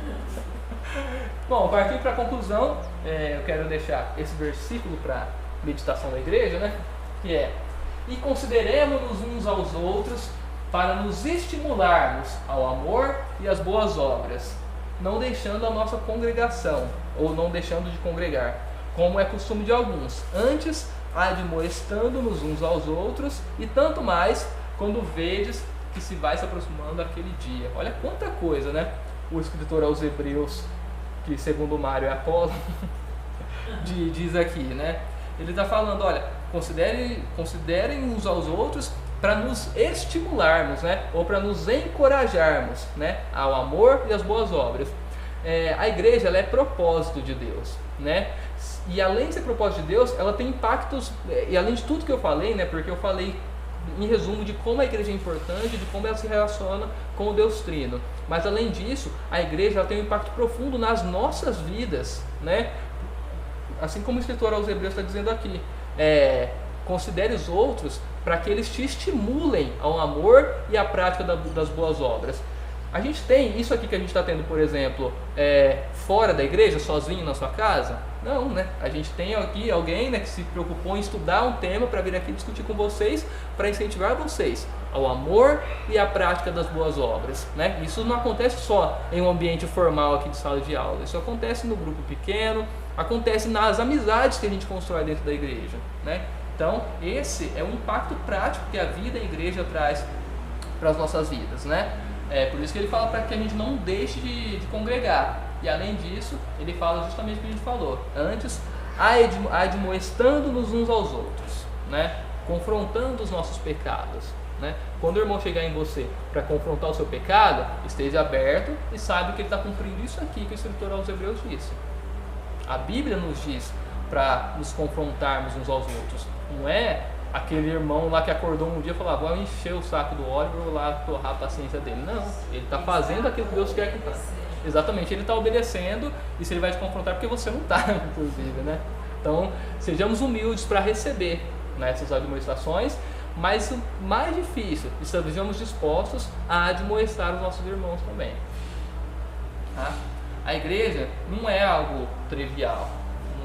Bom, partindo para a conclusão, eu quero deixar esse versículo para meditação da igreja, né? Que é: e consideremos-nos uns aos outros para nos estimularmos ao amor e às boas obras, não deixando a nossa congregação, ou não deixando de congregar, como é costume de alguns, antes admoestando-nos uns aos outros, e tanto mais quando vedes que se vai se aproximando aquele dia. Olha quanta coisa, né? O escritor aos Hebreus, que segundo Mário é Apolo, diz aqui, né? Ele está falando, olha, considerem uns aos outros para nos estimularmos, né? Ou para nos encorajarmos, né? Ao amor e às boas obras. A igreja, ela é propósito de Deus, né? E além de ser propósito de Deus, ela tem impactos, e além de tudo que eu falei, né? Porque eu falei em resumo de como a igreja é importante, de como ela se relaciona com o Deus Trino. Mas além disso, a igreja ela tem um impacto profundo nas nossas vidas, né? Assim como o escritor aos Hebreus está dizendo aqui, considere os outros para que eles te estimulem ao amor e à prática das boas obras. A gente tem isso aqui que a gente está tendo, por exemplo, fora da igreja, sozinho na sua casa? Não, né? A gente tem aqui alguém, né, que se preocupou em estudar um tema para vir aqui discutir com vocês, para incentivar vocês ao amor e à prática das boas obras, né? Isso não acontece só em um ambiente formal aqui de sala de aula, isso acontece no grupo pequeno, acontece nas amizades que a gente constrói dentro da igreja, né? Então, esse é um impacto prático que a vida da igreja traz para as nossas vidas, né? Por isso que ele fala para que a gente não deixe de congregar. E além disso, ele fala justamente o que a gente falou. Antes, admoestando-nos uns aos outros, né? Confrontando os nossos pecados, né? Quando o irmão chegar em você para confrontar o seu pecado, esteja aberto e saiba que ele está cumprindo isso aqui que o escritor aos Hebreus disse. A Bíblia nos diz para nos confrontarmos uns aos outros. Não é aquele irmão lá que acordou um dia e falou, vou encher o saco do óleo e vou lá torrar a paciência dele. Não, ele está fazendo aquilo que Deus quer que faça. Exatamente, ele está obedecendo, e se ele vai te confrontar porque você não está, inclusive, né? Então, sejamos humildes para receber, né, essas admoestações, mas o mais difícil, estejamos dispostos a admoestar os nossos irmãos também. Tá? A igreja não é algo trivial,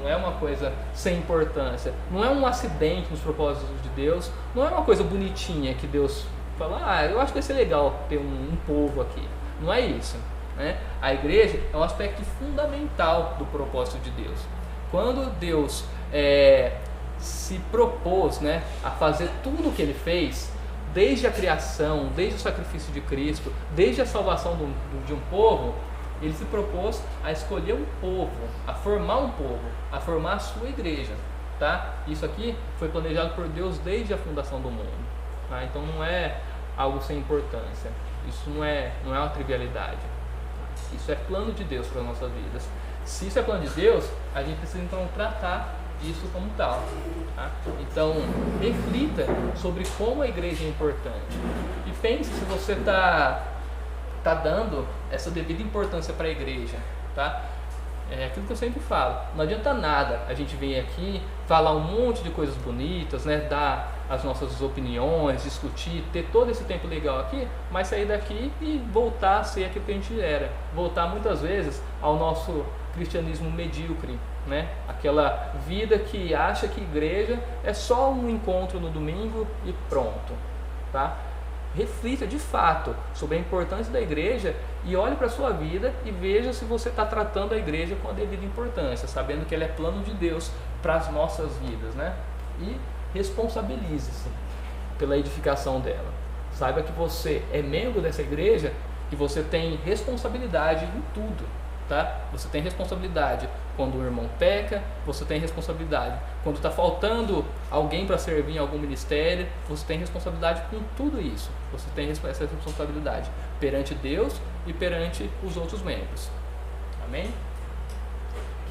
não é uma coisa sem importância, não é um acidente nos propósitos de Deus, não é uma coisa bonitinha que Deus fala, eu acho que vai ser legal ter um povo aqui. Não é isso, né? A igreja é um aspecto fundamental do propósito de Deus. Quando Deus se propôs, né, a fazer tudo o que Ele fez, desde a criação, desde o sacrifício de Cristo, desde a salvação de um povo, Ele se propôs a escolher um povo, a formar um povo, a formar a sua igreja, tá? Isso aqui foi planejado por Deus desde a fundação do mundo, tá? Então não é algo sem importância, isso não é uma trivialidade, isso é plano de Deus para as nossas vidas. Se isso é plano de Deus, a gente precisa então tratar isso como tal, tá? Então reflita sobre como a igreja é importante e pense se você está dando essa devida importância para a igreja, tá? É aquilo que eu sempre falo, não adianta nada a gente vir aqui falar um monte de coisas bonitas, né? Dar as nossas opiniões, discutir, ter todo esse tempo legal aqui, mas sair daqui e voltar a ser aquilo que a gente era, voltar muitas vezes ao nosso cristianismo medíocre, né? Aquela vida que acha que igreja é só um encontro no domingo e pronto, tá? Reflita de fato sobre a importância da igreja e olhe para a sua vida e veja se você está tratando a igreja com a devida importância, sabendo que ela é plano de Deus para as nossas vidas, né? E responsabilize-se pela edificação dela. Saiba que você é membro dessa igreja e você tem responsabilidade em tudo, tá? Você tem responsabilidade quando o irmão peca, você tem responsabilidade quando está faltando alguém para servir em algum ministério, você tem responsabilidade com tudo isso. Você tem essa responsabilidade perante Deus e perante os outros membros. Amém?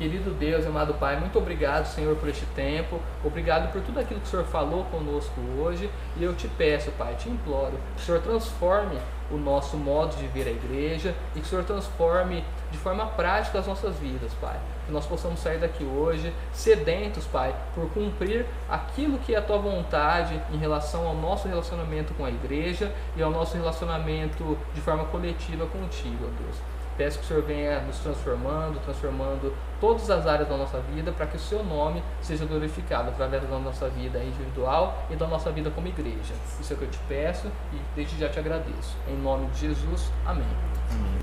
Querido Deus, amado Pai, muito obrigado, Senhor, por este tempo. Obrigado por tudo aquilo que o Senhor falou conosco hoje. E eu te peço, Pai, te imploro, que o Senhor transforme o nosso modo de ver a igreja e que o Senhor transforme de forma prática as nossas vidas, Pai. Que nós possamos sair daqui hoje sedentos, Pai, por cumprir aquilo que é a Tua vontade em relação ao nosso relacionamento com a igreja e ao nosso relacionamento de forma coletiva contigo, ó Deus. Peço que o Senhor venha nos transformando todas as áreas da nossa vida, para que o Seu nome seja glorificado através da nossa vida individual e da nossa vida como igreja. Isso é o que eu te peço e desde já te agradeço. Em nome de Jesus, amém.